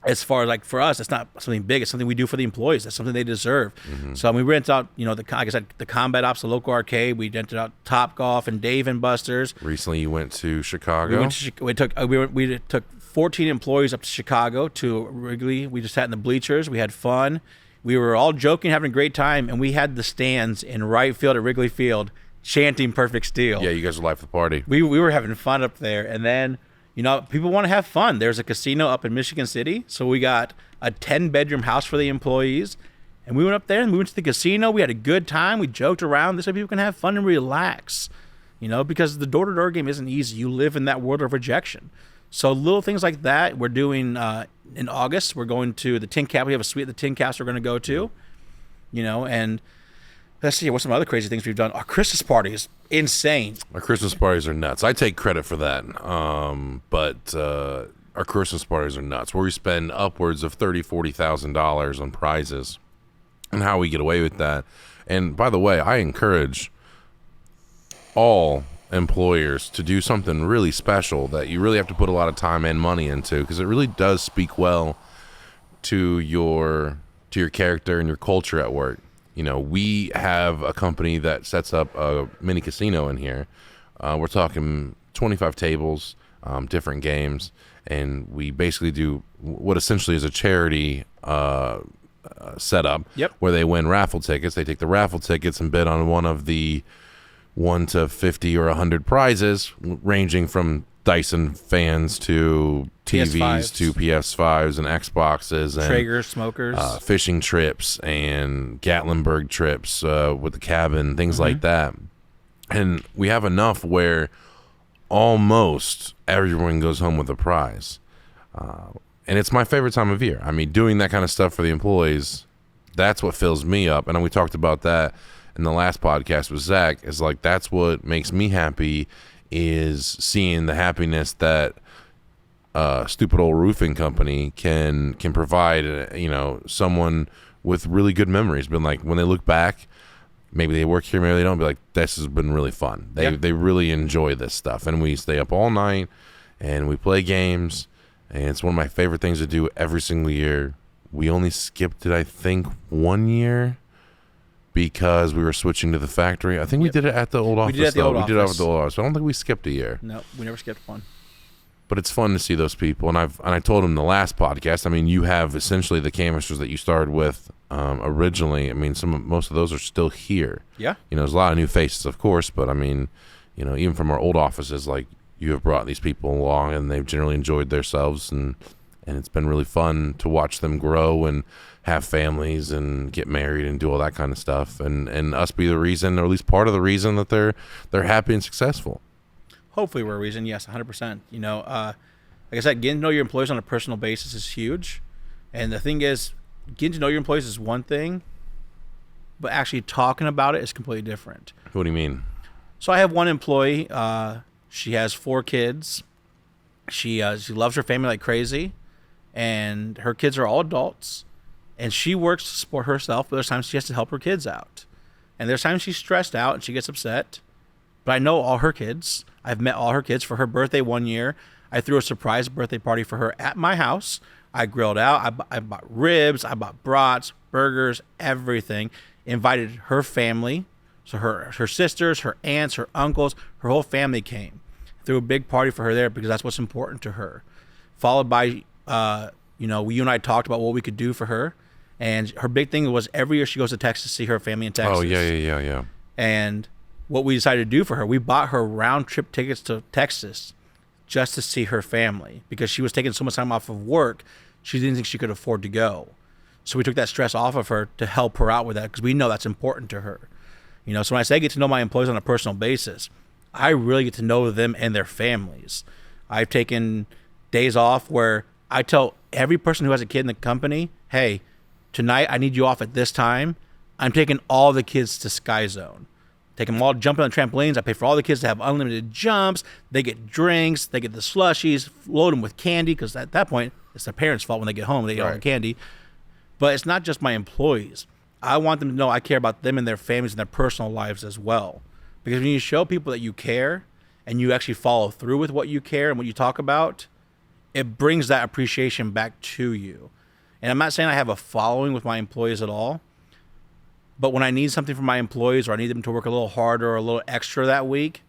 as far as like for us, it's not something big. It's something we do for the employees. That's something they deserve. Mm-hmm. So we rent out, like I said, the Combat Ops, the local arcade. We rented out Topgolf and Dave & Buster's. Recently, you went to Chicago. We took 14 employees up to Chicago to Wrigley. We just sat in the bleachers. We had fun. We were all joking, having a great time, and we had the stands in right field at Wrigley Field chanting "Perfect Steel." Yeah, you guys were life of the party. We were having fun up there, and then. People want to have fun. There's a casino up in Michigan City. So we got a 10-bedroom house for the employees. And we went up there and we went to the casino. We had a good time. We joked around. This way people can have fun and relax. Because the door-to-door game isn't easy. You live in that world of rejection. So little things like that. We're doing, in August, we're going to the Tin Cap. We have a suite at the Tin Caps we're going to go to. And let's see, what's some other crazy things we've done? Our Christmas party is insane. Our Christmas parties are nuts. I take credit for that. But our Christmas parties are nuts, where we spend upwards of $30,000, $40,000 on prizes, and how we get away with that. And by the way, I encourage all employers to do something really special that you really have to put a lot of time and money into, because it really does speak well to your character and your culture at work. We have a company that sets up a mini casino in here. We're talking 25 tables, different games, and we basically do what essentially is a charity setup. Yep. Where they win raffle tickets. They take the raffle tickets and bid on one of the 1 to 50 or 100 prizes, ranging from Dyson fans to TVs PS5s. to PS5s and Xboxes and Traeger smokers, fishing trips and Gatlinburg trips with the cabin, things like that. And we have enough where almost everyone goes home with a prize. And it's my favorite time of year. I mean, doing that kind of stuff for the employees, that's what fills me up. And we talked about that in the last podcast with Zach, is like, that's what makes me happy, is seeing the happiness that stupid old roofing company can provide, someone with really good memories. Been like, when they look back, maybe they work here, maybe they don't, be like, this has been really fun. They really enjoy this stuff. And we stay up all night and we play games, and it's one of my favorite things to do every single year. We only skipped it, I think, 1 year because we were switching to the factory. I think we did it at the old office. We did it at the old We did it office. at the old office. I don't think we skipped a year. No, we never skipped one. But it's fun to see those people, and I told him the last podcast. I mean, you have essentially the canvassers that you started with originally. I mean, most of those are still here. Yeah. There's a lot of new faces, of course, but I mean, even from our old offices, like, you have brought these people along, and they've generally enjoyed themselves, and it's been really fun to watch them grow and have families and get married and do all that kind of stuff, and us be the reason, or at least part of the reason, that they're happy and successful. Hopefully we're a reason. Yes, 100%. Like I said, getting to know your employees on a personal basis is huge. And the thing is, getting to know your employees is one thing, but actually talking about it is completely different. What do you mean? So I have one employee. She has 4 kids. She loves her family like crazy, and her kids are all adults. And she works to support herself, but there's times she has to help her kids out. And there's times she's stressed out and she gets upset. But I know all her kids. I've met all her kids. For her birthday one year, I threw a surprise birthday party for her at my house. I grilled out. I bought ribs. I bought brats, burgers, everything. Invited her family. So her sisters, her aunts, her uncles, her whole family came. Threw a big party for her there because that's what's important to her. Followed by, you and I talked about what we could do for her. And her big thing was every year she goes to Texas to see her family in Texas. Oh, yeah. And what we decided to do for her, we bought her round trip tickets to Texas just to see her family, because she was taking so much time off of work, she didn't think she could afford to go. So we took that stress off of her to help her out with that, because we know that's important to her. So when I say get to know my employees on a personal basis, I really get to know them and their families. I've taken days off where I tell every person who has a kid in the company, hey, tonight I need you off at this time. I'm taking all the kids to Sky Zone. Take them all jumping on trampolines. I pay for all the kids to have unlimited jumps. They get drinks. They get the slushies. Load them with candy, because at that point, it's their parents' fault when they get home. They eat all the candy. But it's not just my employees. I want them to know I care about them and their families and their personal lives as well. Because when you show people that you care and you actually follow through with what you care and what you talk about, it brings that appreciation back to you. And I'm not saying I have a following with my employees at all, but when I need something from my employees, or I need them to work a little harder or a little extra that week,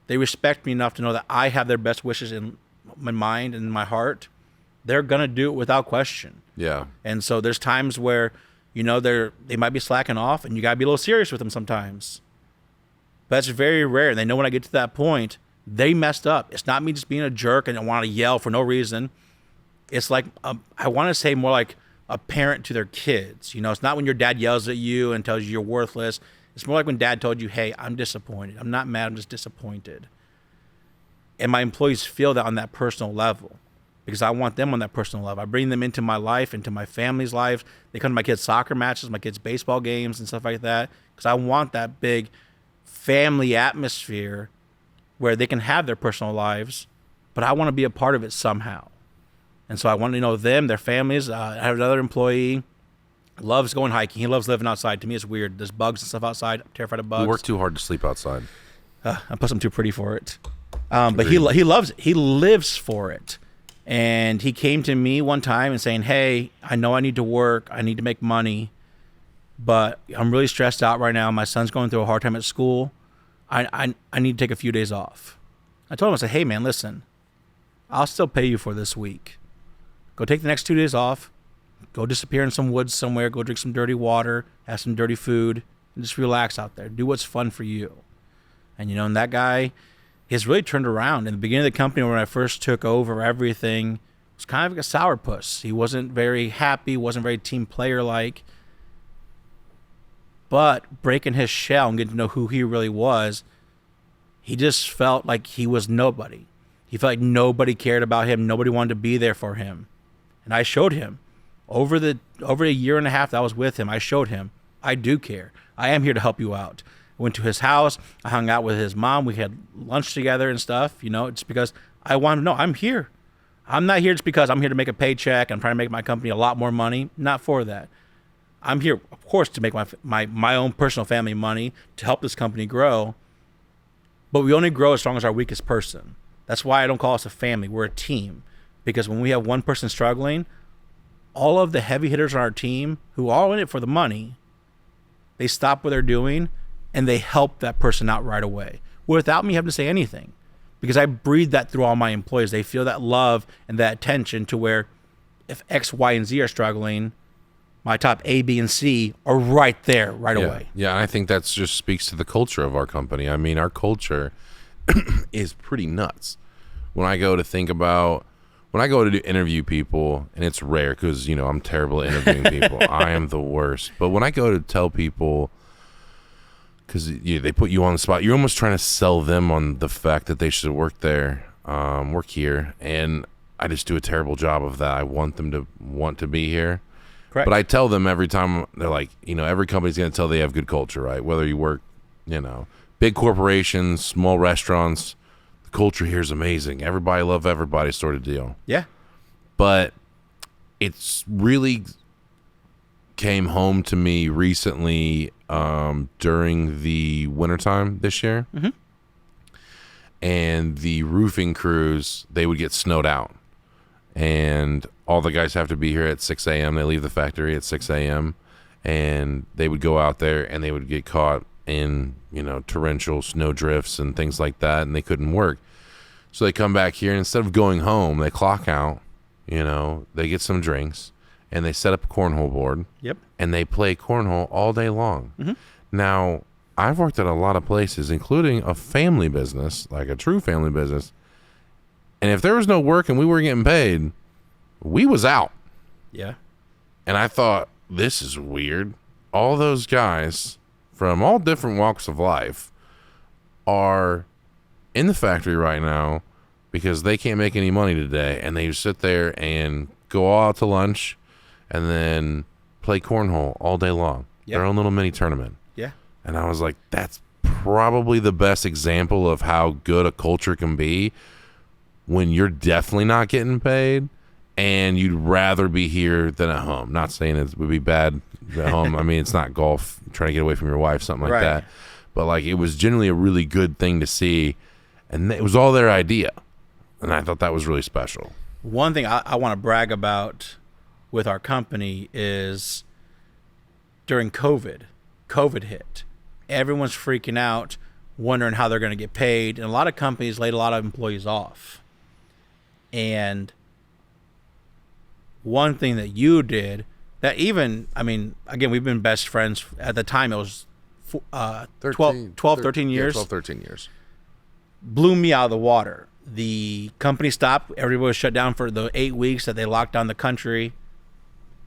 they respect me enough to know that I have their best wishes in my mind and in my heart. They're going to do it without question. Yeah. And so there's times where, they might be slacking off, and you got to be a little serious with them sometimes. But that's very rare. And they know when I get to that point, they messed up. It's not me just being a jerk and I want to yell for no reason. It's like, I want to say more like a parent to their kids. It's not when your dad yells at you and tells you you're worthless. It's more like when dad told you, hey, I'm disappointed. I'm not mad, I'm just disappointed. And my employees feel that on that personal level, because I want them on that personal level. I bring them into my life, into my family's life. They come to my kids' soccer matches, my kids' baseball games and stuff like that, because I want that big family atmosphere where they can have their personal lives, but I want to be a part of it somehow. And so I want to know them, their families. I have another employee, loves going hiking. He loves living outside. To me, it's weird. There's bugs and stuff outside. I'm terrified of bugs. We work too hard to sleep outside. And plus, I'm too pretty for it. But he loves it. He lives for it. And he came to me one time and saying, hey, I know I need to work. I need to make money. But I'm really stressed out right now. My son's going through a hard time at school. I need to take a few days off. I told him, I said, hey, man, listen, I'll still pay you for this week. Go take the next 2 days off. Go disappear in some woods somewhere. Go drink some dirty water. Have some dirty food. And just relax out there. Do what's fun for you. And, and that guy has really turned around. In the beginning of the company, when I first took over everything, it was kind of like a sourpuss. He wasn't very happy. Wasn't very team player-like. But breaking his shell and getting to know who he really was, he just felt like he was nobody. He felt like nobody cared about him. Nobody wanted to be there for him. And I showed him. Over a year and a half that I was with him, I showed him, I do care. I am here to help you out. I went to his house. I hung out with his mom. We had lunch together and stuff. It's because I want him to know I'm here. I'm not here just because I'm here to make a paycheck. I'm trying to make my company a lot more money. Not for that. I'm here, of course, to make my own personal family money, to help this company grow. But we only grow as strong as our weakest person. That's why I don't call us a family. We're a team. Because when we have one person struggling, all of the heavy hitters on our team who are all in it for the money, they stop what they're doing and they help that person out right away without me having to say anything. Because I breathe that through all my employees. They feel that love and that attention to where if X, Y, and Z are struggling, my top A, B, and C are right there right away. Yeah, and I think that just speaks to the culture of our company. I mean, our culture is pretty nuts. When I go to interview people, and it's rare because, I'm terrible at interviewing people. I am the worst. But when I go to tell people, because they put you on the spot, you're almost trying to sell them on the fact that they should work there, work here. And I just do a terrible job of that. I want them to want to be here. Correct. But I tell them every time, they're like, every company's going to tell they have good culture, right? Whether you work, big corporations, small restaurants, the culture here is amazing. Everybody love everybody sort of deal. Yeah. But it's really came home to me recently during the wintertime this year. Mm-hmm. And the roofing crews, they would get snowed out. And all the guys have to be here at 6 a.m. They leave the factory at 6 a.m. And they would go out there and they would get caught in, torrential snow drifts and things like that. And they couldn't work. So they come back here and instead of going home, they clock out, they get some drinks and they set up a cornhole board. Yep. And they play cornhole all day long. Mm-hmm. Now, I've worked at a lot of places, including a family business, like a true family business. And if there was no work and we were getting paid, we was out. Yeah. And I thought, this is weird. All those guys from all different walks of life are in the factory right now because they can't make any money today. And they just sit there and go all out to lunch and then play cornhole all day long. Yeah. Their own little mini tournament. Yeah. And I was like, that's probably the best example of how good a culture can be when you're definitely not getting paid and you'd rather be here than at home. Not saying it would be bad at home. I mean, it's not golf, trying to get away from your wife, something like that. But like, it was generally a really good thing to see. And it was all their idea. And I thought that was really special. One thing I want to brag about with our company is during COVID hit. Everyone's freaking out, wondering how they're going to get paid. And a lot of companies laid a lot of employees off. And one thing that you did that even, again, we've been best friends. At the time, it was 13 years. 12, 13 years. Blew me out of the water. The company stopped. Everybody was shut down for the 8 weeks that they locked down the country.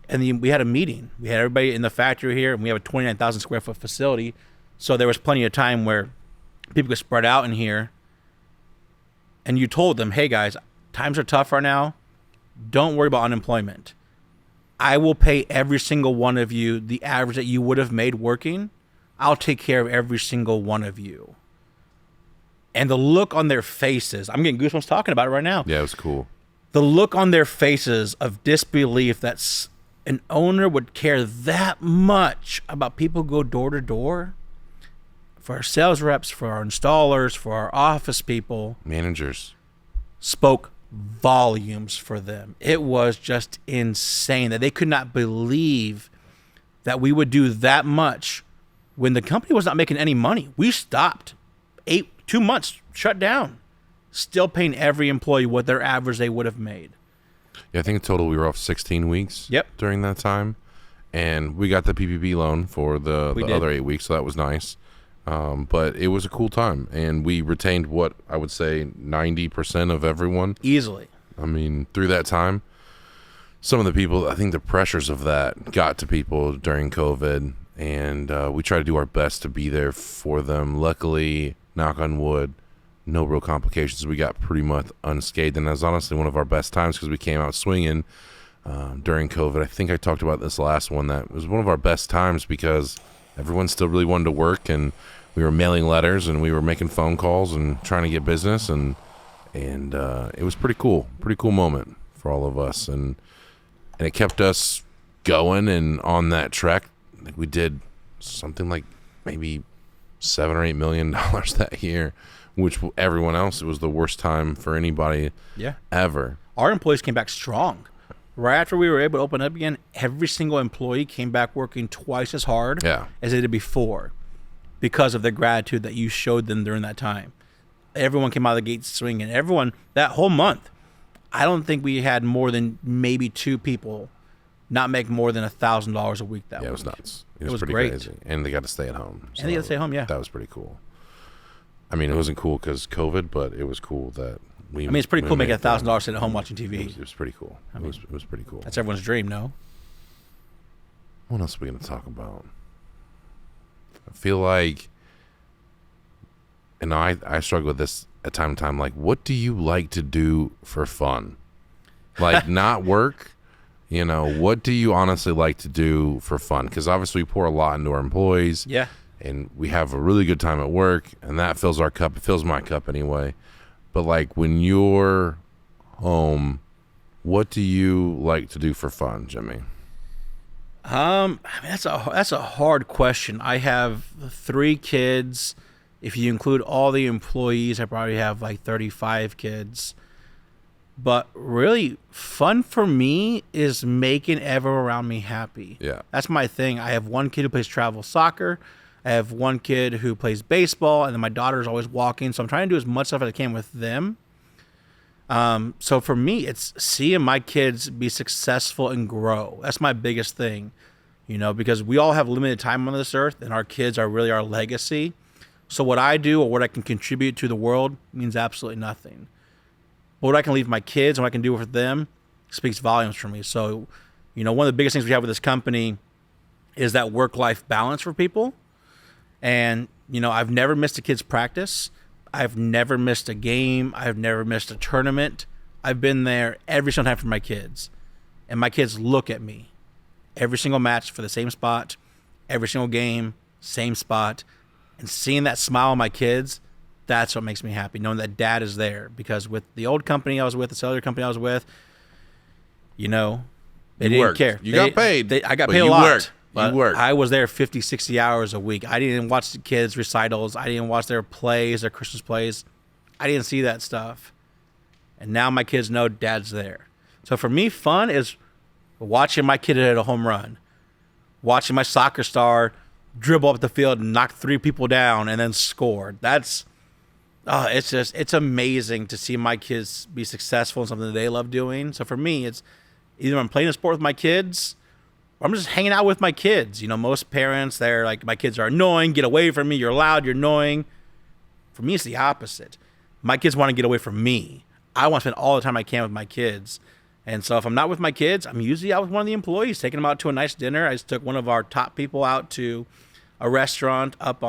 And we had a meeting. We had everybody in the factory here, and we have a 29,000 square foot facility. So there was plenty of time where people could spread out in here. And you told them, hey, guys, times are tough right now. Don't worry about unemployment. I will pay every single one of you the average that you would have made working. I'll take care of every single one of you. And the look on their faces, I'm getting goosebumps talking about it right now. Yeah, it was cool. The look on their faces of disbelief that an owner would care that much about people who go door to door. For our sales reps, for our installers, for our office people. Managers. Spoke volumes for them. It was just insane that they could not believe that we would do that much when the company was not making any money. We stopped 2 months, shut down. still paying every employee what their average they would have made. Yeah, I think in total we were off 16 weeks. Yep. During that time, and we got the PPP loan for the other 8 weeks, so that was nice. But it was a cool time, and we retained what I would say 90% of everyone easily. I mean, through that time, some of the people, I think the pressures of that got to people during COVID, and we try to do our best to be there for them. Luckily, knock on wood, no real complications. We got pretty much unscathed, and that was honestly one of our best times because we came out swinging during COVID. I think I talked about this last one. That was one of our best times because everyone still really wanted to work, and we were mailing letters, and we were making phone calls and trying to get business, and it was pretty cool moment for all of us, and it kept us going and on that trek. I think we did something like maybe $7 or $8 million that year, which everyone else, it was the worst time for anybody ever. Our employees came back strong. Right after we were able to open up again, every single employee came back working twice as hard as they did before because of the gratitude that you showed them during that time. Everyone came out of the gate swinging. Everyone, that whole month, I don't think we had more than maybe 2 people not make more than $1,000 a week that week. It was nuts. It was pretty great. crazy. And they got to stay at home. And they got to stay home, That was pretty cool. I mean, it wasn't cool because COVID, but it was cool that we... I mean, it's pretty cool making $1,000 sitting at home watching TV. It was pretty cool. It was pretty cool. That's everyone's dream, no? What else are we going to talk about? I feel like... And I struggle with this at time to time. Like, what do you like to do for fun? Like, not work. You know, what do you honestly like to do for fun? Because obviously we pour a lot into our employees. Yeah. And we have a really good time at work, and that fills our cup. It fills my cup anyway. But, like, when you're home, what do you like to do for fun, Jimmy? I mean, that's a hard question. I have 3 kids. If you include all the employees, I probably have like 35 kids. But really, fun for me is making everyone around me happy. Yeah. That's my thing. I have 1 kid who plays travel soccer. I have 1 kid who plays baseball, and then my daughter's always walking. So I'm trying to do as much stuff as I can with them. So for me, it's seeing my kids be successful and grow. That's my biggest thing, you know, because we all have limited time on this earth, and our kids are really our legacy. So what I do or what I can contribute to the world means absolutely nothing. But what I can leave my kids and what I can do with them speaks volumes for me. So, you know, one of the biggest things we have with this company is that work-life balance for people. And, you know, I've never missed a kid's practice. I've never missed a game. I've never missed a tournament. I've been there every single time for my kids. And my kids look at me every single match for the same spot, every single game, same spot. And seeing that smile on my kids, that's what makes me happy, knowing that dad is there. Because with the old company I was with, the other company I was with, you know, they didn't care. You got paid. I got paid a lot. You worked. I was there 50, 60 hours a week. I didn't watch the kids' recitals. I didn't watch their plays, their Christmas plays. I didn't see that stuff. And now my kids know dad's there. So for me, fun is watching my kid hit a home run, watching my soccer star dribble up the field and knock 3 people down and then score. That's, it's amazing to see my kids be successful in something that they love doing. So for me, it's either I'm playing a sport with my kids or I'm just hanging out with my kids. You know, most parents, they're like, my kids are annoying, get away from me, you're loud, you're annoying. For me, it's the opposite. My kids want to get away from me. I want to spend all the time I can with my kids. And so if I'm not with my kids, I'm usually out with one of the employees, taking them out to a nice dinner. I just took one of our top people out to a restaurant up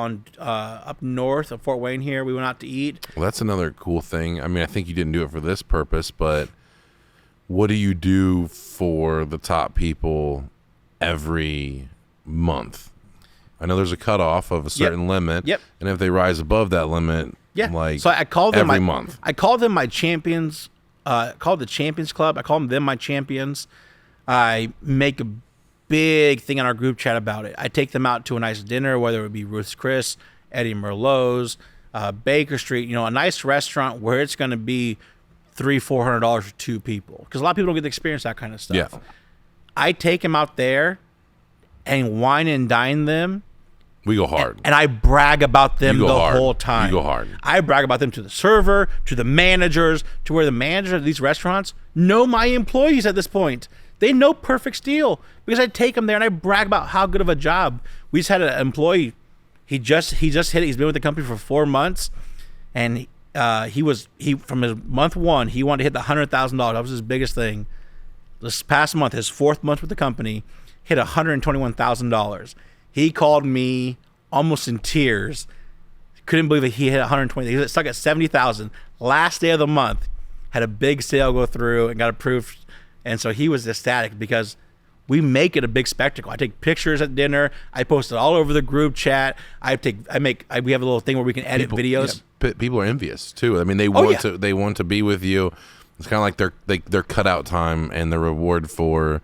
north of Fort Wayne here. We went out to eat. Well, that's another cool thing. I mean, I think you didn't do it for this purpose, but what do you do for the top people every month? I know there's a cutoff of a certain limit. Yep. And if they rise above that limit, like so I call them every month. I call them my champions. Called the Champions Club. I call them my champions. I make a big thing on our group chat about it. I take them out to a nice dinner, whether it be Ruth's Chris, Eddie Merlot's, Baker Street, you know, a nice restaurant where it's going to be $300-$400 for 2 people. Because a lot of people don't get to experience that kind of stuff. Yeah. I take them out there and wine and dine them We go hard. And I brag about them the hard. whole time. You go hard. I brag about them to the server, to the managers, to where the managers of these restaurants know my employees at this point. They know Perfect Steel because I take them there and I brag about how good of a job. We just had an employee. He just hit it. He's been with the company for 4 months, and he from his month one, he wanted to hit the $100,000. That was his biggest thing. This past month, his 4th month with the company, hit $121,000. He called me almost in tears. Couldn't believe that he hit 120. He was stuck at 70,000. Last day of the month, had a big sale go through and got approved. And so he was ecstatic because we make it a big spectacle. I take pictures at dinner. I post it all over the group chat. We have a little thing where we can edit videos. Yeah, people are envious too. I mean, they want to be with you. It's kind of like their cutout time and the reward for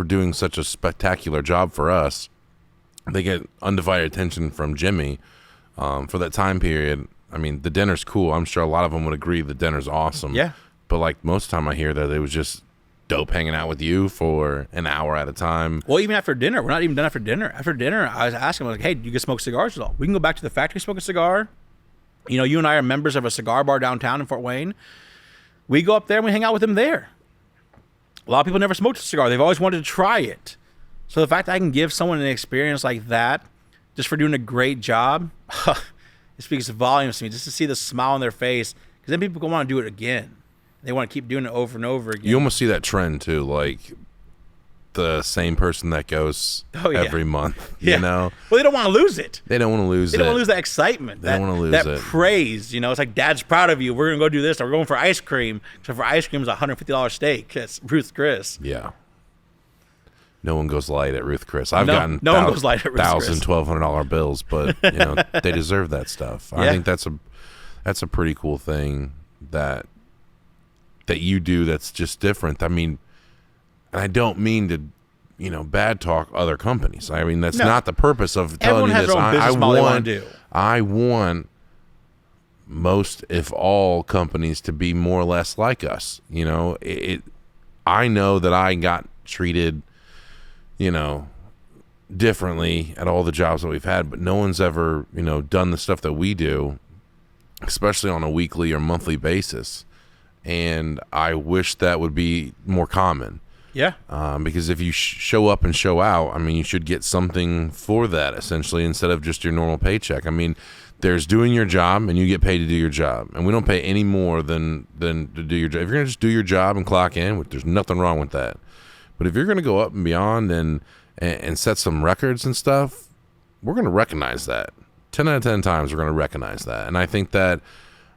doing such a spectacular job for us. They get undivided attention from Jimmy for that time period. I mean, the dinner's cool. I'm sure a lot of them would agree the dinner's awesome. Yeah. But like most of the time I hear that it was just dope hanging out with you for an hour at a time. Well, even after dinner. We're not even done after dinner. After dinner, I was asking him, like, hey, do you get smoke cigars at all? We can go back to the factory, smoke a cigar. You know, you and I are members of a cigar bar downtown in Fort Wayne. We go up there and we hang out with them there. A lot of people never smoked a cigar. They've always wanted to try it. So the fact that I can give someone an experience like that just for doing a great job, it speaks volumes to me. Just to see the smile on their face, because then people want to do it again. They want to keep doing it over and over again. You almost see that trend too, like the same person that goes every month. Yeah. You know, well, they don't want to lose it. They don't want to lose it. They don't want to lose that excitement. They don't want to lose that it. praise. You know, it's like Dad's proud of you. We're gonna go do this. Or we're going for ice cream. So for ice cream is $150 steak. That's Ruth Chris. Yeah. No one goes light at Ruth Chris. I've gotten no one goes light at Ruth Chris. $1,200 bills, but you know they deserve that stuff. Yeah. I think that's a pretty cool thing that you do. That's just different. I mean, and I don't mean to, you know, bad talk other companies. I mean that's not the purpose of telling Everyone you has this. their own business model they want to do. I want most, if all, companies to be more or less like us. You know, I know that I got treated, you know, differently at all the jobs that we've had, but no one's ever, you know, done the stuff that we do, especially on a weekly or monthly basis. And I wish that would be more common. Yeah. Because if you show up and show out, I mean, you should get something for that, essentially, instead of just your normal paycheck. I mean, there's doing your job, and you get paid to do your job. And we don't pay any more than to do your job. If you're going to just do your job and clock in, there's nothing wrong with that. But if you're going to go up and beyond and set some records and stuff, we're going to recognize that. 10 out of 10 times we're going to recognize that. And I think that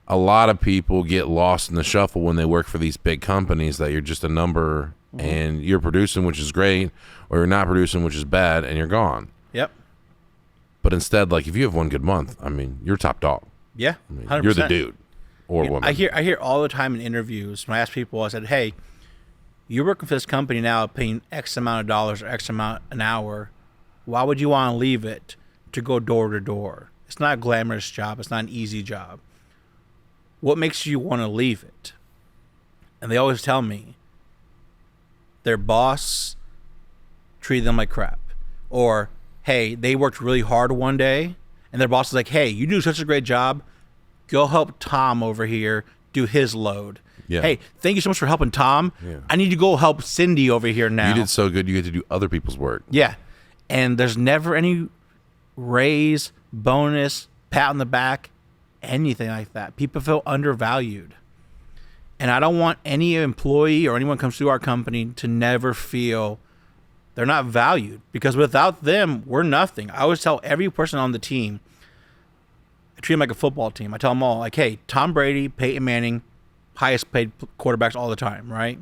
a lot of people get lost in the shuffle when they work for these big companies, that you're just a number and you're producing, which is great, or you're not producing, which is bad, and you're gone. Yep. But instead, like, if you have one good month, I mean, you're top dog. Yeah, I mean, 100%. you're the dude or woman. I hear all the time in interviews when I ask people, I said, hey, you're working for this company now paying X amount of dollars or X amount an hour. Why would you want to leave it to go door to door? It's not a glamorous job. It's not an easy job. What makes you want to leave it? And they always tell me their boss treated them like crap. Or, hey, they worked really hard one day and their boss is like, hey, you do such a great job. Go help Tom over here do his load. Yeah. Hey, thank you so much for helping Tom. Yeah. I need to go help Cindy over here now. You did so good, you get to do other people's work. Yeah. And there's never any raise, bonus, pat on the back, anything like that. People feel undervalued. And I don't want any employee or anyone comes through our company to never feel they're not valued, because without them, we're nothing. I always tell every person on the team, I treat them like a football team. I tell them all, like, hey, Tom Brady, Peyton Manning, highest paid quarterbacks all the time, right?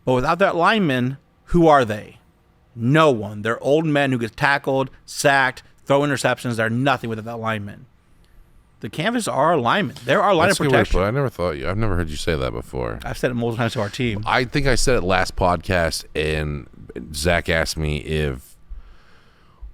But without that lineman, who are they? No one. They're old men who get tackled, sacked, throw interceptions. They're nothing without that lineman. The canvas are our linemen. They're our line of protection. I've never heard you say that before. I've said it multiple times to our team. I think I said it last podcast, and Zach asked me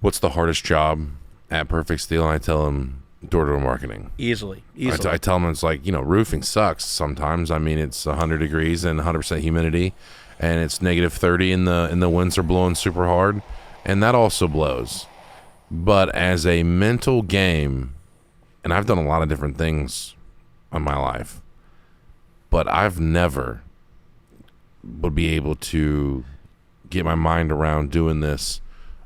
what's the hardest job at Perfect Steel, and I tell him door-to-door marketing. Easily. I tell him it's like, roofing sucks sometimes. I mean, it's 100 degrees and 100% humidity, and it's -30 and the winds are blowing super hard, and that also blows. But as a mental game, and I've done a lot of different things in my life, but I've never would be able to get my mind around doing this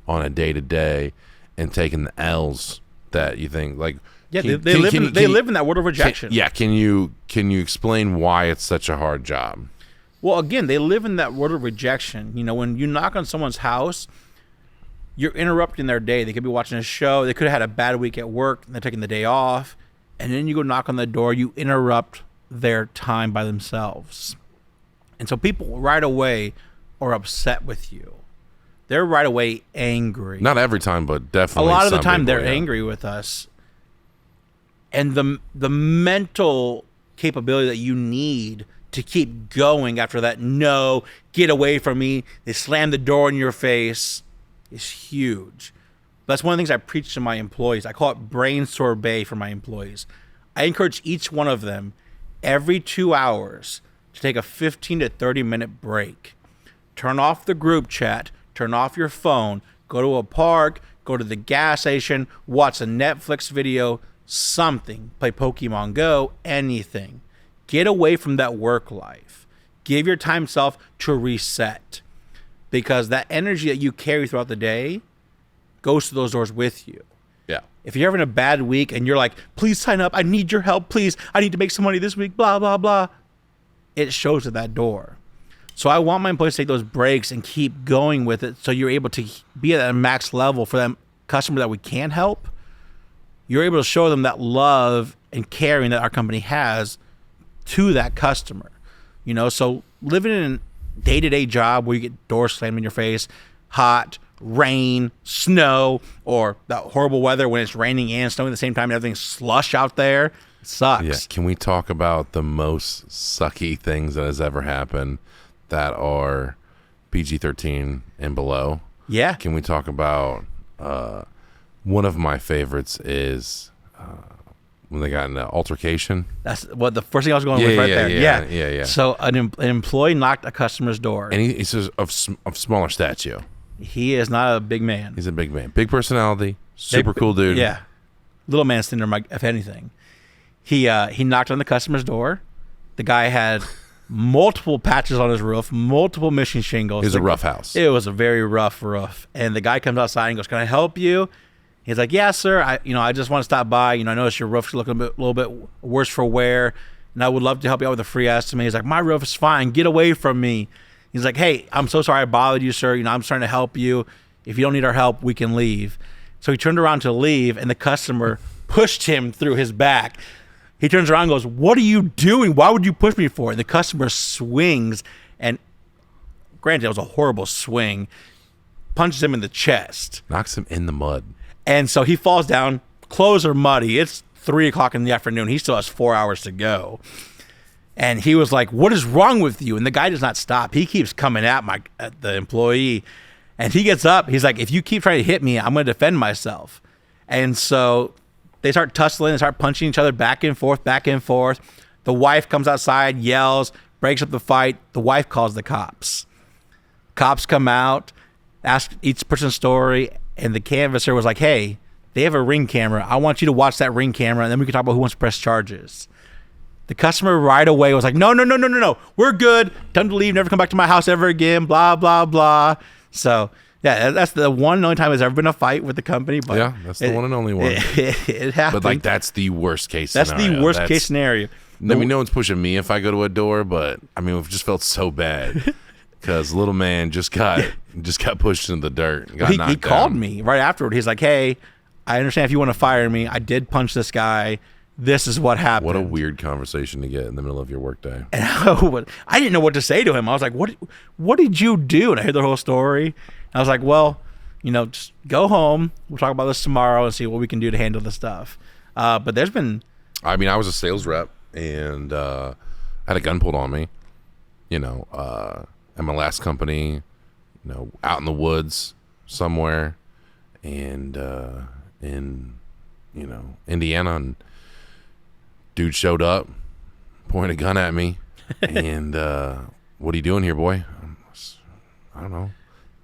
on a day-to-day and taking the L's that you think like. Yeah, they live in that world of rejection. Can you explain why it's such a hard job? Well, again, they live in that world of rejection. You know, when you knock on someone's house, you're interrupting their day. They could be watching a show. They could have had a bad week at work. And they're taking the day off. And then you go knock on the door. You interrupt their time by themselves. And so people right away are upset with you. They're right away angry. Not every time, but definitely a lot of the time people, they're angry with us. And the mental capability that you need to keep going after that, no, get away from me, they slam the door in your face, is huge. That's one of the things I preach to my employees. I call it brain sorbet for my employees. I encourage each one of them every 2 hours to take a 15 to 30 minute break. Turn off the group chat, turn off your phone, go to a park, go to the gas station, watch a Netflix video, something, play Pokemon Go, anything. Get away from that work life. Give your time self to reset, because that energy that you carry throughout the day goes to those doors with you. Yeah. If you're having a bad week and you're like, please sign up, I need your help, please, I need to make some money this week, blah, blah, blah, it shows at that door. So I want my employees to take those breaks and keep going with it, so you're able to be at a max level for that customer that we can't help. You're able to show them that love and caring that our company has to that customer. You know, so living in a day-to-day job where you get doors slammed in your face, hot, rain, snow, or that horrible weather when it's raining and snowing at the same time and everything's slush out there, it sucks. Yeah. Can we talk about the most sucky things that has ever happened that are PG-13 and below? Yeah. Can we talk about one of my favorites is when they got in an altercation. That's what the first thing I was going with right there. Yeah. So an employee knocked a customer's door. And he says of smaller stature. He is not a big man. He's a big man. Big personality. Super cool dude. Yeah. Little man syndrome, if anything. He knocked on the customer's door. The guy had multiple patches on his roof, multiple missing shingles. It was a rough house. It was a very rough roof. And the guy comes outside and goes, "Can I help you?" He's like, "Yeah, sir. I just want to stop by. I noticed your roof's looking a little bit worse for wear, and I would love to help you out with a free estimate." He's like, "My roof is fine. Get away from me." He's like, "Hey, I'm so sorry I bothered you, sir. I'm trying to help you. If you don't need our help, we can leave." So he turned around to leave, and the customer pushed him through his back. He turns around and goes, "What are you doing? Why would you push me for it?" And the customer swings, and granted, it was a horrible swing, punches him in the chest. Knocks him in the mud. And so he falls down. Clothes are muddy. It's 3:00 in the afternoon. He still has 4 hours to go. And he was like, "What is wrong with you?" And the guy does not stop. He keeps coming at the employee. And he gets up. He's like, "If you keep trying to hit me, I'm going to defend myself." And so they start tussling and start punching each other back and forth, back and forth. The wife comes outside, yells, breaks up the fight. The wife calls the cops. Cops come out, ask each person's story. And the canvasser was like, "Hey, they have a Ring camera. I want you to watch that Ring camera, and then we can talk about who wants to press charges." The customer right away was like, No. We're good. Time to leave. Never come back to my house ever again. Blah, blah, blah. So, yeah, that's the one and only time there's ever been a fight with the company. But yeah, that's the one and only one. It happened. But, that's the worst case That's scenario. the worst case scenario. No one's pushing me if I go to a door, but, it just felt so bad. Because little man just got pushed into the dirt. He called me right afterward. He's like, "Hey, I understand if you want to fire me. I did punch this guy. This is what happened." What a weird conversation to get in the middle of your workday. And I didn't know what to say to him. I was like, what did you do? And I heard the whole story. And I was like, well, just go home. We'll talk about this tomorrow and see what we can do to handle the stuff. But there's been... I was a sales rep, and I had a gun pulled on me. At my last company, out in the woods somewhere, and in Indiana, and dude showed up, pointed a gun at me, and "What are you doing here, boy?" I don't know.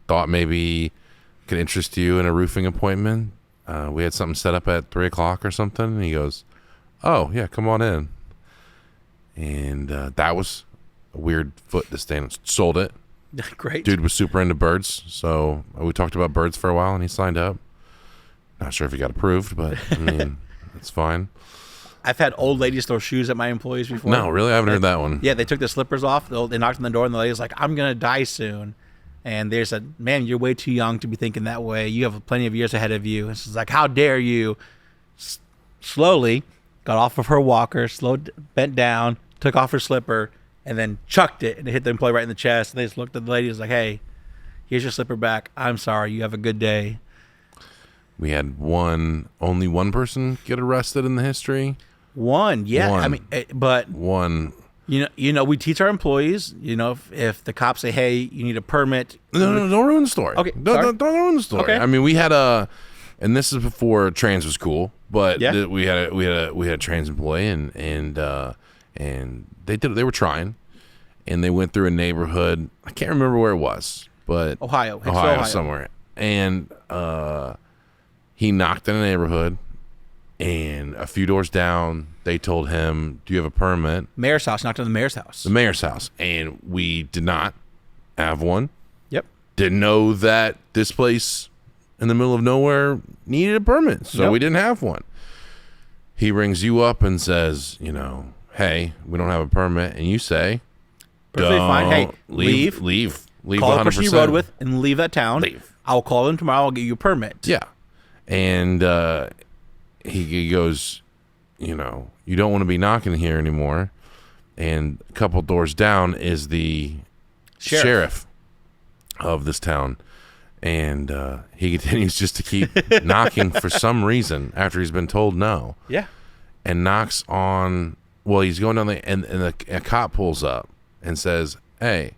Thought maybe could interest you in a roofing appointment. we had something set up at 3:00 or something. And he goes, oh, yeah, come on in. And that was a weird foot to stand. Sold it. Great. Dude was super into birds. So we talked about birds for a while, and he signed up. Not sure if he got approved, but I mean, it's fine. I've had old ladies throw shoes at my employees before. No, really? I haven't heard that one. Yeah, they took their slippers off. They knocked on the door, and the lady's like, I'm going to die soon. And they said, man, you're way too young to be thinking that way. You have plenty of years ahead of you. And she's like, how dare you? Slowly got off of her walker, bent down, took off her slipper, and then chucked it, and it hit the employee right in the chest. And they just looked at the lady and was like, hey, here's your slipper back. I'm sorry. You have a good day. We had only one person get arrested in the history. One, yeah. One. I mean, but one. You know, we teach our employees. You know, if the cops say, "Hey, you need a permit," No, don't ruin the story. Okay, don't ruin the story. Okay. I mean, we had and this is before trans was cool, but Yeah. we had a trans employee, and they were trying, and they went through a neighborhood. I can't remember where it was, but Ohio somewhere, and he knocked in a neighborhood. And a few doors down, they told him, do you have a permit? Mayor's house, knocked on the mayor's house. The mayor's house. And we did not have one. Yep. Didn't know that this place in the middle of nowhere needed a permit. So Nope. we didn't have one. He rings you up and says, hey, we don't have a permit. And you say, Perfectly fine. Hey, leave. Call 100%. the person you rode with and leave that town. Leave. I'll call them tomorrow. I'll get you a permit. Yeah. And he goes, you don't want to be knocking here anymore. And a couple doors down is the sheriff of this town. And he continues just to keep knocking for some reason after he's been told no. Yeah. And knocks on, he's going down and a cop pulls up and says, hey,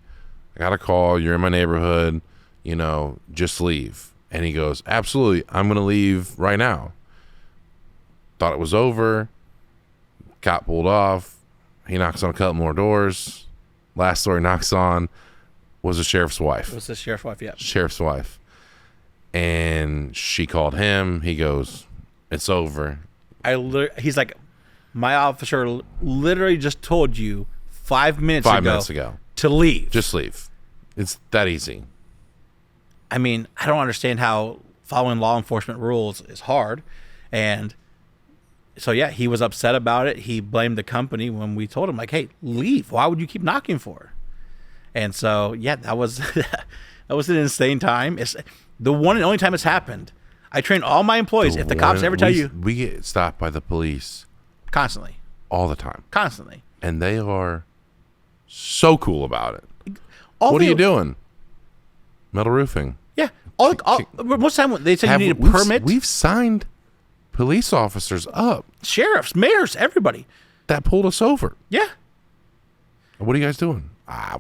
I got a call. You're in my neighborhood. Just leave. And he goes, absolutely. I'm going to leave right now. Thought it was over. Cop pulled off. He knocks on a couple more doors. Last door he knocks on was the sheriff's wife. It was the sheriff's wife, yeah. Sheriff's wife. And she called him. He goes, it's over. He's like, my officer literally just told you 5 minutes ago to leave. Just leave. It's that easy. I mean, I don't understand how following law enforcement rules is hard. And so, yeah, he was upset about it. He blamed the company when we told him, like, hey, leave. Why would you keep knocking for? And so, yeah, that was an insane time. It's the one and only time it's happened. I train all my employees. If the cops ever tell you. We get stopped by the police. Constantly. All the time. Constantly. And they are so cool about it. What are you doing? Metal roofing. Yeah. Most of the time they say you need a permit. We've signed police officers up. Sheriffs, mayors, everybody. That pulled us over. Yeah. What are you guys doing?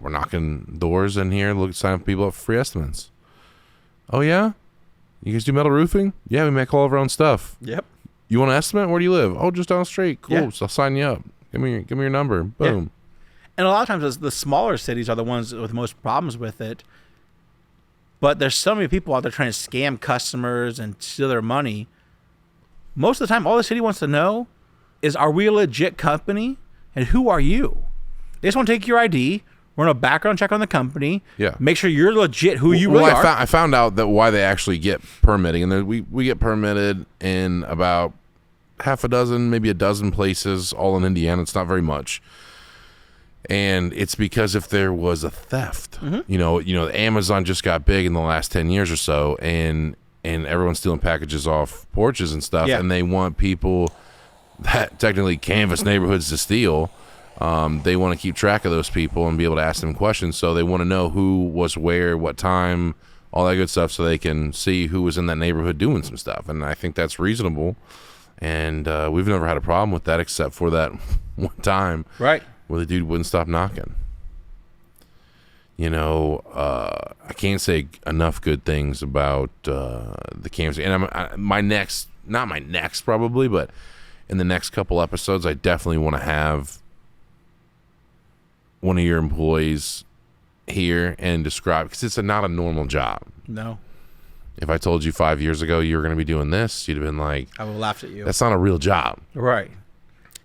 We're knocking doors in here, signing people up for free estimates. Oh, yeah? You guys do metal roofing? Yeah, we make all of our own stuff. Yep. You want an estimate? Where do you live? Oh, just down the street. Cool. Yeah. So I'll sign you up. Give me your number. Boom. Yeah. And a lot of times the smaller cities are the ones with the most problems with it. But there's so many people out there trying to scam customers and steal their money. Most of the time, all the city wants to know is, are we a legit company? And who are you? They just want to take your ID, run a background check on the company, make sure you're legit who you really are. I found out that why they actually get permitting, and we get permitted in about half a dozen, maybe a dozen places, all in Indiana. It's not very much. And it's because if there was a theft, Amazon just got big in the last 10 years or so, and everyone's stealing packages off porches and stuff, and they want people that technically canvass neighborhoods to steal. They want to keep track of those people and be able to ask them questions, so they want to know who was where, what time, all that good stuff, so they can see who was in that neighborhood doing some stuff. And I think that's reasonable, and we've never had a problem with that except for that one time. Right. Where the dude wouldn't stop knocking. I can't say enough good things about the canvassing. And not my next probably, but in the next couple episodes, I definitely want to have one of your employees here and describe, because it's not a normal job. No. If I told you 5 years ago you were going to be doing this, you'd have been like, I would have laughed at you. that's not a real job. Right.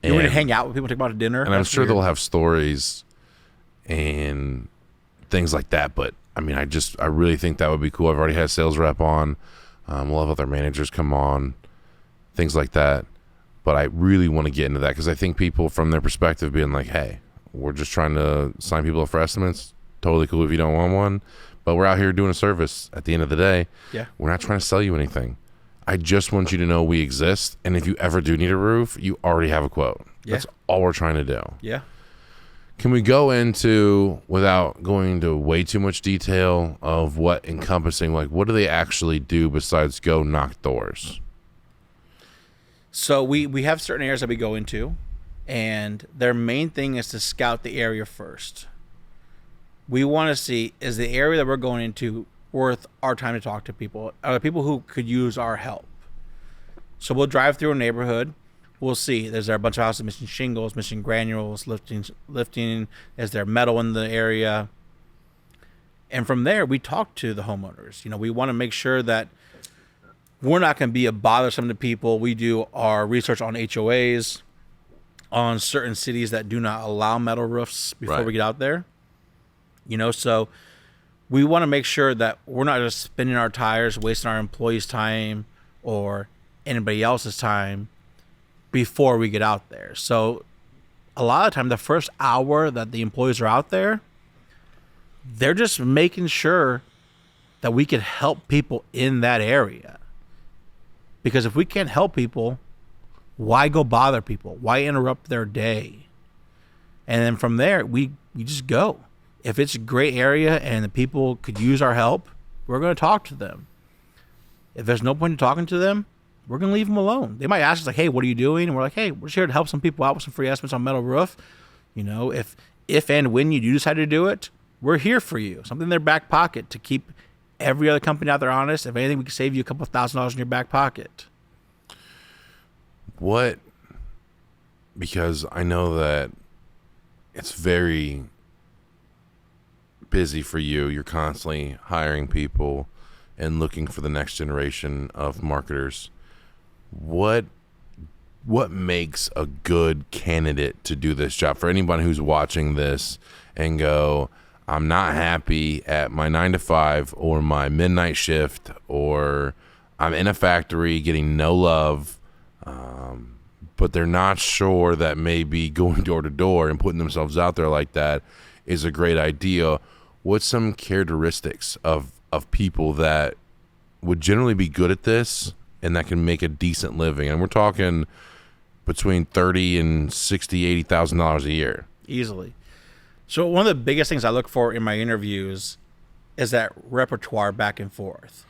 You want to hang out with people, take them out to dinner? And I'm sure they'll have stories and things like that. But I mean, I really think that would be cool. I've already had a sales rep on. We'll have other managers come on, things like that. But I really want to get into that because I think people from their perspective being like, hey, we're just trying to sign people up for estimates. Totally cool if you don't want one. But we're out here doing a service at the end of the day. Yeah. We're not trying to sell you anything. I just want you to know we exist. And if you ever do need a roof, you already have a quote. Yeah. That's all we're trying to do. Yeah. Can we go into, without going into way too much detail, of what encompassing, like what do they actually do besides go knock doors? So we have certain areas that we go into, and their main thing is to scout the area first. We want to see, is the area that we're going into worth our time to talk to people? Are there people who could use our help? So we'll drive through a neighborhood. We'll see. There's there a bunch of houses missing shingles, missing granules, lifting. Is there metal in the area? And from there, we talk to the homeowners. You know, we want to make sure that we're not going to be a bothersome to people. We do our research on HOAs, on certain cities that do not allow metal roofs before we get out there. You know, so we want to make sure that we're not just spinning our tires, wasting our employees' time or anybody else's time before we get out there. So a lot of the time, the first hour that the employees are out there, they're just making sure that we can help people in that area. Because if we can't help people, why go bother people? Why interrupt their day? And then from there, we just go. If it's a great area and the people could use our help, we're going to talk to them. If there's no point in talking to them, we're going to leave them alone. They might ask us like, hey, what are you doing? And we're like, hey, we're just here to help some people out with some free estimates on metal roof. You know, if and when you do decide to do it, we're here for you. Something in their back pocket to keep every other company out there honest. If anything, we can save you a couple of $1,000s in your back pocket. What? Because I know that it's very busy for you. You're constantly hiring people and looking for the next generation of marketers. What makes a good candidate to do this job? For anybody who's watching this and go, I'm not happy at my 9 to 5 or my midnight shift, or I'm in a factory getting no love, but they're not sure that maybe going door to door and putting themselves out there like that is a great idea. What's some characteristics of people that would generally be good at this and that can make a decent living? And we're talking between $30,000 and $60,000, $80,000 a year. Easily. So one of the biggest things I look for in my interviews is that repertoire back and forth.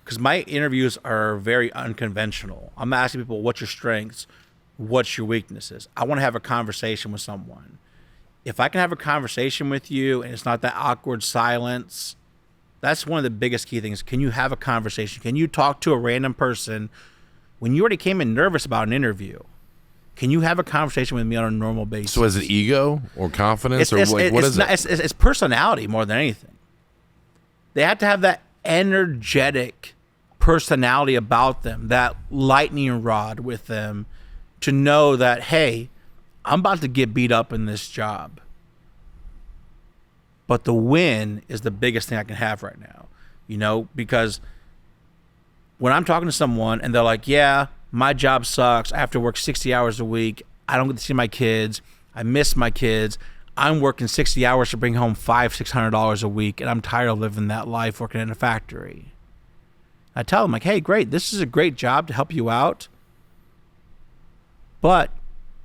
Because my interviews are very unconventional. I'm asking people, what's your strengths? What's your weaknesses? I want to have a conversation with someone. If I can have a conversation with you and it's not that awkward silence, that's one of the biggest key things. Can you have a conversation? Can you talk to a random person when you already came in nervous about an interview? Can you have a conversation with me on a normal basis? So is it ego or confidence what is it? It's personality more than anything. They have to have that energetic personality about them, that lightning rod with them, to know that, hey, I'm about to get beat up in this job. But the win is the biggest thing I can have right now, you know, because when I'm talking to someone and they're like, yeah, my job sucks. I have to work 60 hours a week. I don't get to see my kids. I miss my kids. I'm working 60 hours to bring home $500-$600 a week, and I'm tired of living that life working in a factory. I tell them, like, hey, great, this is a great job to help you out, but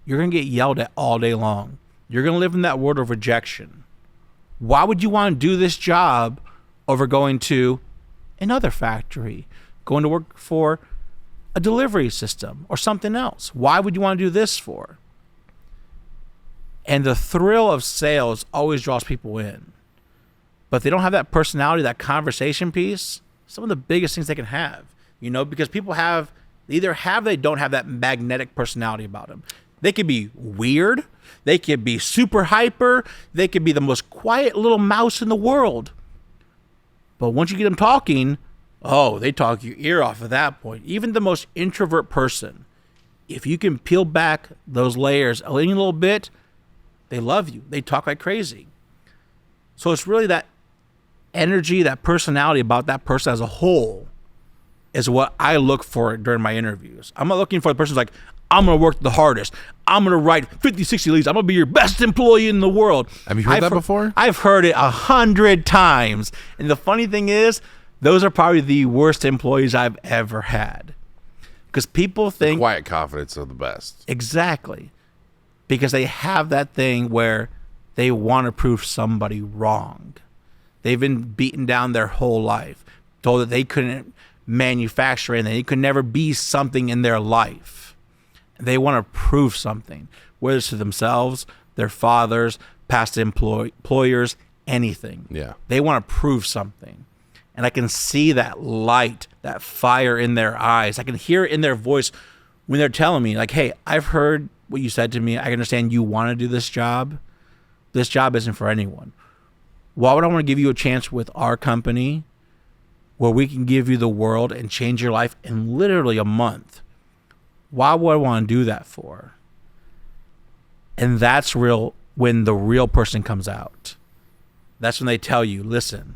you're going to get yelled at all day long. You're going to live in that world of rejection. Why would you want to do this job over going to another factory, going to work for a delivery system or something else? Why would you want to do this for? And the thrill of sales always draws people in. But if they don't have that personality, that conversation piece, some of the biggest things they can have, you know, because people they don't have that magnetic personality about them. They could be weird. They could be super hyper. They could be the most quiet little mouse in the world. But once you get them talking, Oh, they talk your ear off at that point. Even the most introvert person, if you can peel back those layers a little bit, they love you. They talk like crazy. So it's really that energy, that personality about that person as a whole is what I look for during my interviews. I'm not looking for the person who's like, I'm going to work the hardest. I'm going to write 50, 60 leads. I'm going to be your best employee in the world. Have you heard that before? I've heard it 100 times. And the funny thing is, those are probably the worst employees I've ever had. Because people think... The quiet confidence are the best. Exactly. Because they have that thing where they want to prove somebody wrong. They've been beaten down their whole life, told that they couldn't manufacture anything, they could never be something in their life. They want to prove something, whether it's to themselves, their fathers, past employers, anything. Yeah. They want to prove something. And I can see that light, that fire in their eyes. I can hear it in their voice when they're telling me, like, hey, I've heard what you said to me. I understand you want to do this job. This job isn't for anyone. Why would I want to give you a chance with our company where we can give you the world and change your life in literally a month? Why would I want to do that for? And that's real when the real person comes out. That's when they tell you, listen,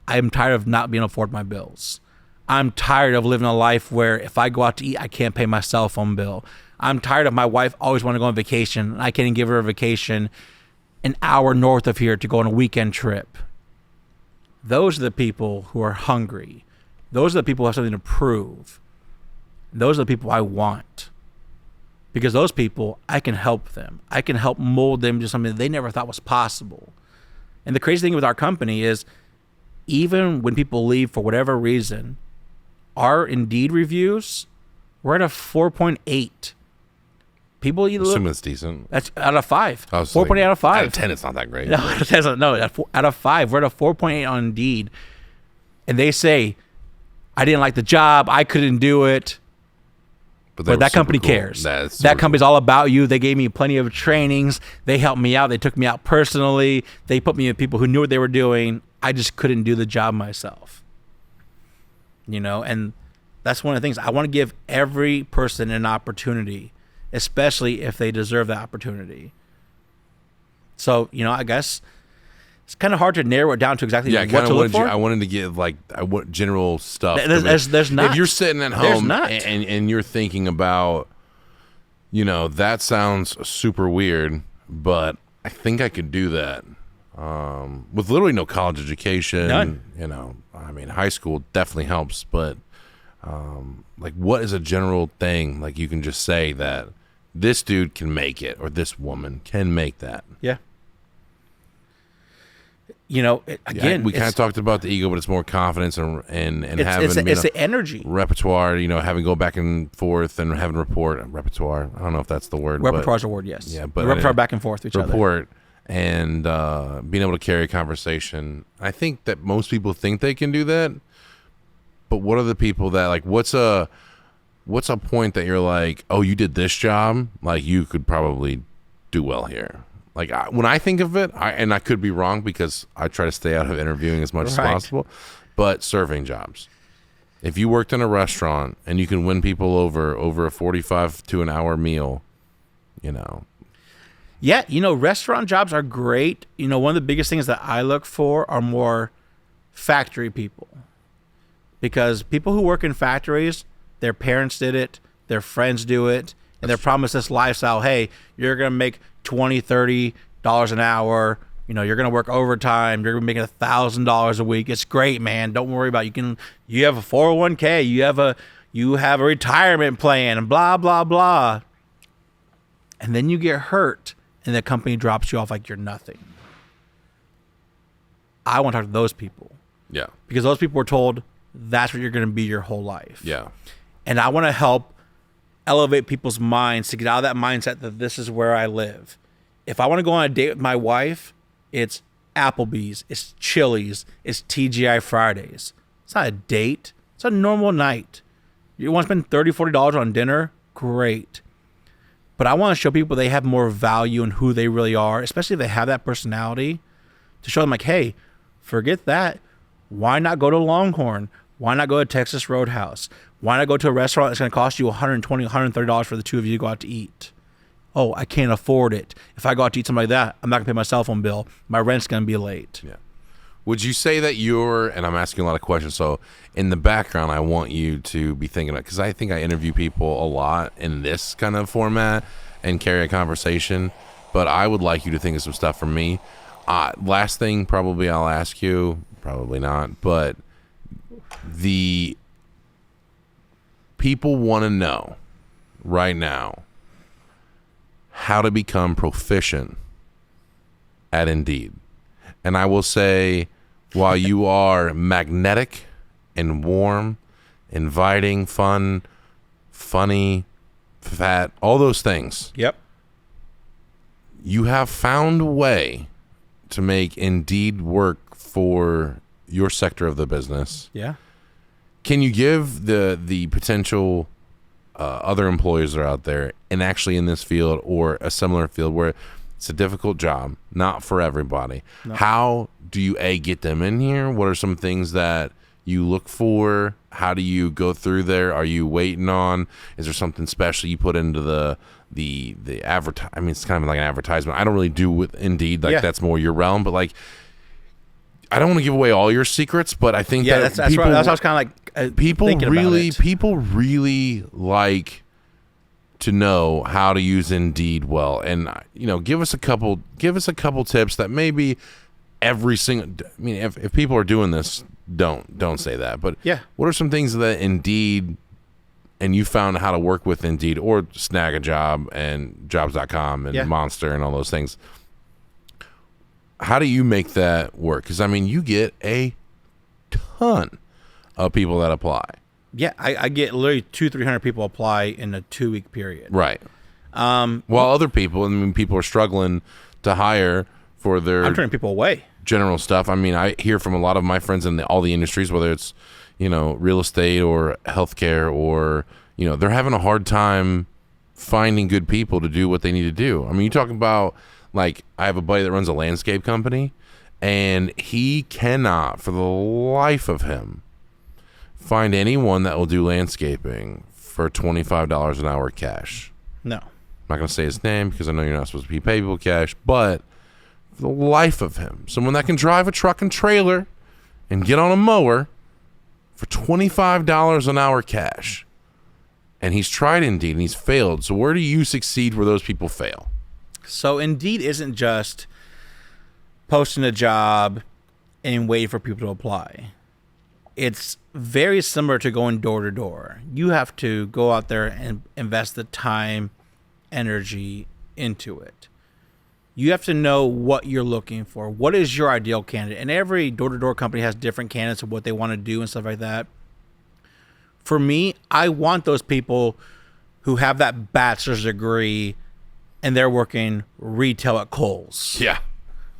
I'm tired of not being able to afford my bills. I'm tired of living a life where if I go out to eat, I can't pay my cell phone bill. I'm tired of my wife always wanting to go on vacation, and I can't even give her a vacation an hour north of here to go on a weekend trip. Those are the people who are hungry. Those are the people who have something to prove. Those are the people I want. Because those people, I can help them. I can help mold them to something that they never thought was possible. And the crazy thing with our company is, even when people leave for whatever reason, our Indeed reviews, we're at a 4.8. People assume it's decent. That's out of 5. 4.8 like, out of 5. Out of 10, it's not that great. No, out of 5. We're at a 4.8 on Indeed. And they say, I didn't like the job. I couldn't do it. But that company cares. That company's all about you. They gave me plenty of trainings. They helped me out. They took me out personally. They put me with people who knew what they were doing. I just couldn't do the job myself. And that's one of the things. I want to give every person an opportunity, especially if they deserve that opportunity. So, I guess it's kind of hard to narrow it down to exactly what to look for. I wanted to give general stuff. There's not. If you're sitting at home and you're thinking about, that sounds super weird, but I think I could do that. With literally no college education. None. High school definitely helps, but what is a general thing you can just say that this dude can make it or this woman can make that? Yeah. We kind of talked about the ego, but it's more confidence and having it's the energy repertoire. Having go back and forth and having repertoire. I don't know if that's the word. Repertoire's a word, yes. Yeah, but repertoire back and forth to each other. And being able to carry a conversation. I think that most people think they can do that, but what are the people that what's a point that you're like, oh, you did this job, you could probably do well here. When I think of it, and I could be wrong because I try to stay out of interviewing as much as possible, but serving jobs. If you worked in a restaurant and you can win people over a 45 to an hour meal, Yeah, restaurant jobs are great. One of the biggest things that I look for are more factory people. Because people who work in factories, their parents did it, their friends do it, and they're promised this lifestyle. Hey, you're going to make $20, $30 an hour. You're going to work overtime. You're going to be making $1,000 a week. It's great, man. Don't worry about it. You have a 401k. You have a retirement plan and blah, blah, blah. And then you get hurt and the company drops you off like you're nothing. I want to talk to those people. Yeah. Because those people were told that's what you're going to be your whole life. Yeah. And I want to help elevate people's minds to get out of that mindset that this is where I live. If I want to go on a date with my wife, it's Applebee's, it's Chili's, it's TGI Fridays. It's not a date. It's a normal night. You want to spend $30, $40 on dinner? Great. But I want to show people they have more value in who they really are, especially if they have that personality, to show them hey, forget that. Why not go to Longhorn? Why not go to Texas Roadhouse? Why not go to a restaurant that's going to cost you $120, $130 for the two of you to go out to eat? Oh, I can't afford it. If I go out to eat something like that, I'm not going to pay my cell phone bill. My rent's going to be late. Yeah. Would you say that and I'm asking a lot of questions, so in the background, I want you to be thinking about, because I think I interview people a lot in this kind of format and carry a conversation, but I would like you to think of some stuff from me. Last thing probably I'll ask you, probably not, but the people want to know right now how to become proficient at Indeed. And I will say, while you are magnetic and warm, inviting, fun, funny, fat, all those things. Yep. You have found a way to make Indeed work for your sector of the business. Yeah. Can you give the potential other employers that are out there, and actually in this field or a similar field where it's a difficult job, not for everybody. No. How do you get them in here? What are some things that you look for? How do you go through there? Are you waiting on? Is there something special you put into the advert? I mean, it's kind of like an advertisement. I don't really do with Indeed, like that's more your realm. But like, I don't want to give away all your secrets, but I think that's people, right. That's what I was kind of like. People really like to know how to use Indeed well, and give us a couple tips that maybe every single. I mean, if people are doing this, don't say that. But what are some things that Indeed, and you found how to work with Indeed or Snag a Job and Jobs.com and Monster and all those things? How do you make that work? Because I mean, you get a ton of people that apply. Yeah, I get literally 200-300 people apply in a 2-week period. Right. While other people, I mean, people are struggling to hire for their. I'm turning people away. General stuff. I mean, I hear from a lot of my friends in all the industries, whether it's real estate or healthcare, or they're having a hard time finding good people to do what they need to do. I mean, you talk about, like, I have a buddy that runs a landscape company, and he cannot, for the life of him, find anyone that will do landscaping for $25 an hour cash. No. I'm not going to say his name because I know you're not supposed to pay people cash, but for the life of him, someone that can drive a truck and trailer and get on a mower for $25 an hour cash. And he's tried Indeed and he's failed. So where do you succeed where those people fail? So Indeed isn't just posting a job and waiting for people to apply. It's very similar to going door to door. You have to go out there and invest the time, energy into it. You have to know what you're looking for. What is your ideal candidate? And every door-to-door company has different candidates of what they want to do and stuff like that. For me, I want those people who have that bachelor's degree and they're working retail at Kohl's. Yeah.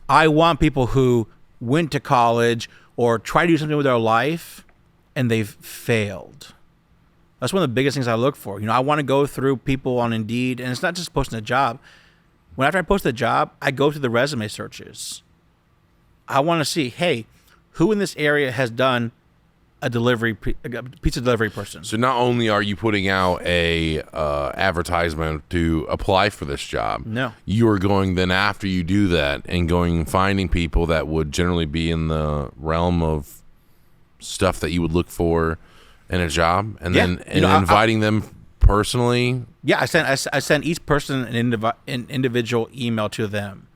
I want people who went to college or try to do something with their life and they've failed. That's one of the biggest things I look for. I want to go through people on Indeed, and it's not just posting a job. After I post a job, I go to the resume searches. I want to see, hey, who in this area has done a pizza delivery person? So not only are you putting out a advertisement to apply for this job, no, you are going then after you do that and going and finding people that would generally be in the realm of stuff that you would look for in a job, and then inviting them personally. Yeah, I sent each person an individual email to them.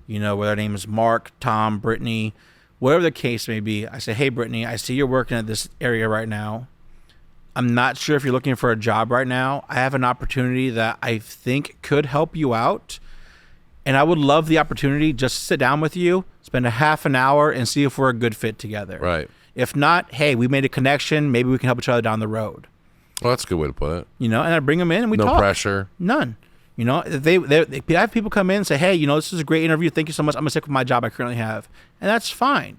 Whether their name is Mark, Tom, Brittany, whatever the case may be. I say, hey, Brittany, I see you're working at this area right now. I'm not sure if you're looking for a job right now. I have an opportunity that I think could help you out. And I would love the opportunity just to sit down with you, spend a half an hour, and see if we're a good fit together. Right. If not, hey, we made a connection. Maybe we can help each other down the road. Well, that's a good way to put it. And I bring them in and we talk. No pressure. None. I have people come in and say, hey, this is a great interview. Thank you so much. I'm going to stick with my job I currently have. And that's fine.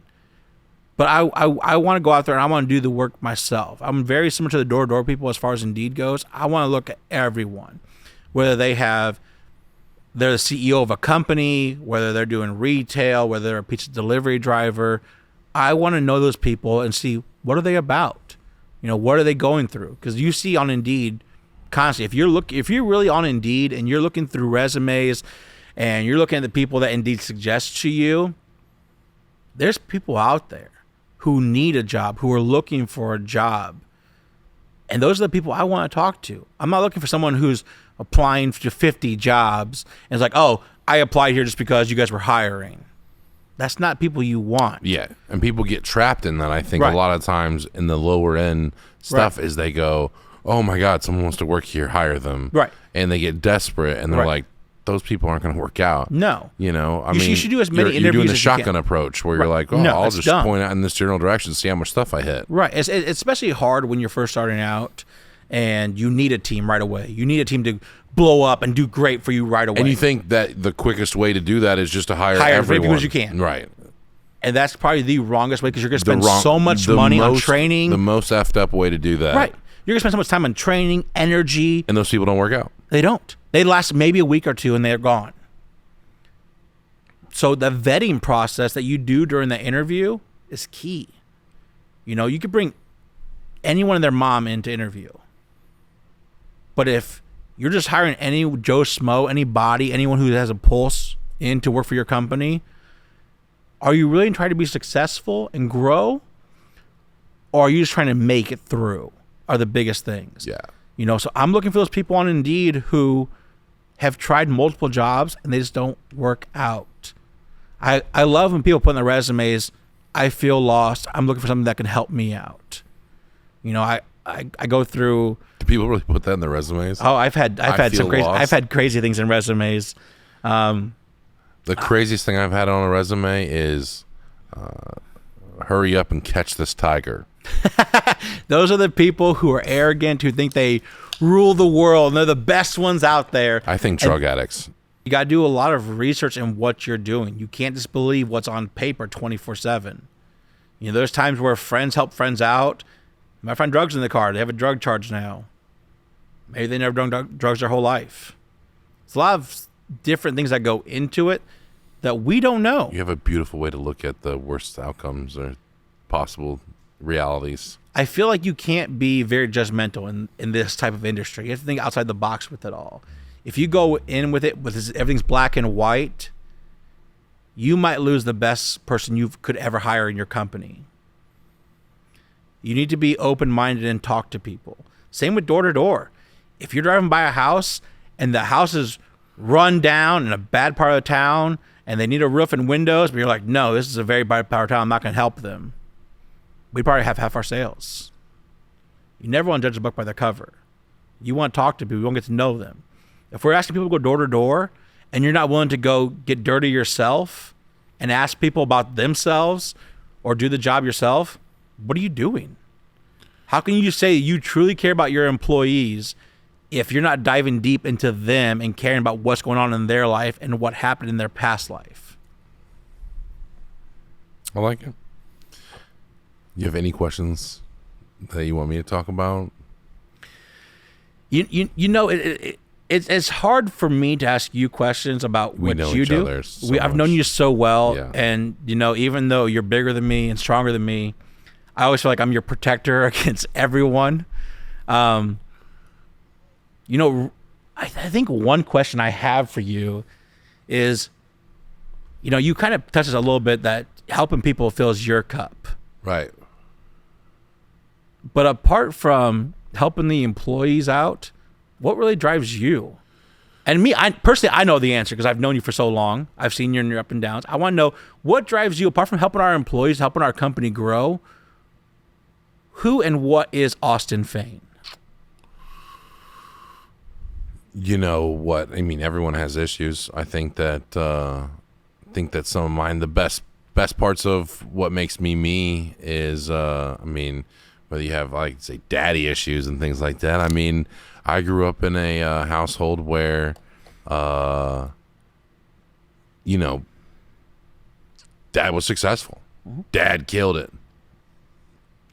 But I want to go out there and I want to do the work myself. I'm very similar to the door-to-door people as far as Indeed goes. I want to look at everyone, whether they're the CEO of a company, whether they're doing retail, whether they're a pizza delivery driver. I want to know those people and see what are they about. What are they going through? Because you see on Indeed constantly. If you're really on Indeed and you're looking through resumes and you're looking at the people that Indeed suggests to you, there's people out there who need a job, who are looking for a job. And those are the people I want to talk to. I'm not looking for someone who's applying to 50 jobs and is like, oh, I applied here just because you guys were hiring. That's not people you want. Yeah, and people get trapped in that. I think a lot of times in the lower end stuff is they go, oh my God, someone wants to work here, hire them. Right. And they get desperate and they're like, those people aren't going to work out. No. I mean, you should do as many interviews you're doing the as shotgun approach where you're like, I'll just point out in this general direction, see how much stuff I hit. Right. It's especially hard when you're first starting out and you need a team right away. You need a team to blow up and do great for you right away. And you think that the quickest way to do that is just to hire everyone. As you can. Right. And that's probably the wrongest way because you're going to spend so much money on training. The most effed up way to do that. Right. You're going to spend so much time on training, energy. And those people don't work out. They don't. They last maybe a week or two and they're gone. So the vetting process that you do during the interview is key. You could bring anyone and their mom into interview. But if you're just hiring any Joe Schmo, anybody, anyone who has a pulse in to work for your company, are you really trying to be successful and grow? Or are you just trying to make it through are the biggest things. Yeah. So I'm looking for those people on Indeed who have tried multiple jobs and they just don't work out. I love when people put in their resumes, I feel lost. I'm looking for something that can help me out. I go through. Do people really put that in their resumes? Oh, I've had crazy things in resumes. The craziest thing I've had on a resume is hurry up and catch this tiger. Those are the people who are arrogant, who think they rule the world and they're the best ones out there. I think drug addicts. You got to do a lot of research in what you're doing. You can't just believe what's on paper 24/7. There's times where friends help friends out. Might find drugs in the car. They have a drug charge now. Maybe they never done drugs their whole life. It's a lot of different things that go into it that we don't know. You have a beautiful way to look at the worst outcomes or possible realities. I feel like you can't be very judgmental in this type of industry. You have to think outside the box with it all. If you go in with it with everything's black and white, you might lose the best person you could ever hire in your company. You need to be open-minded and talk to people. Same with door-to-door. If you're driving by a house and the house is run down in a bad part of the town and they need a roof and windows, but you're like, no, this is a very bad part of town, I'm not going to help them. We probably have half our sales. You never want to judge a book by their cover. You want to talk to people. You want to get to know them. If we're asking people to go door to door and you're not willing to go get dirty yourself and ask people about themselves or do the job yourself, what are you doing? How can you say you truly care about your employees if you're not diving deep into them and caring about what's going on in their life and what happened in their past life? I like it. You have any questions that you want me to talk about? It's hard for me to ask you questions about what you do. I've known you so well, and even though you're bigger than me and stronger than me, I always feel like I'm your protector against everyone. I think one question I have for you is, you kind of touched a little bit that helping people fills your cup. Right. But apart from helping the employees out, what really drives you? And me, I know the answer because I've known you for so long. I've seen you in your up and downs. I want to know what drives you, apart from helping our employees, helping our company grow. Who and what is Austin Fain? You know what? I mean, everyone has issues. I think that some of mine, the best parts of what makes me is, whether you have, like, say, daddy issues and things like that. I mean, I grew up in a household where, dad was successful. Mm-hmm. Dad killed it.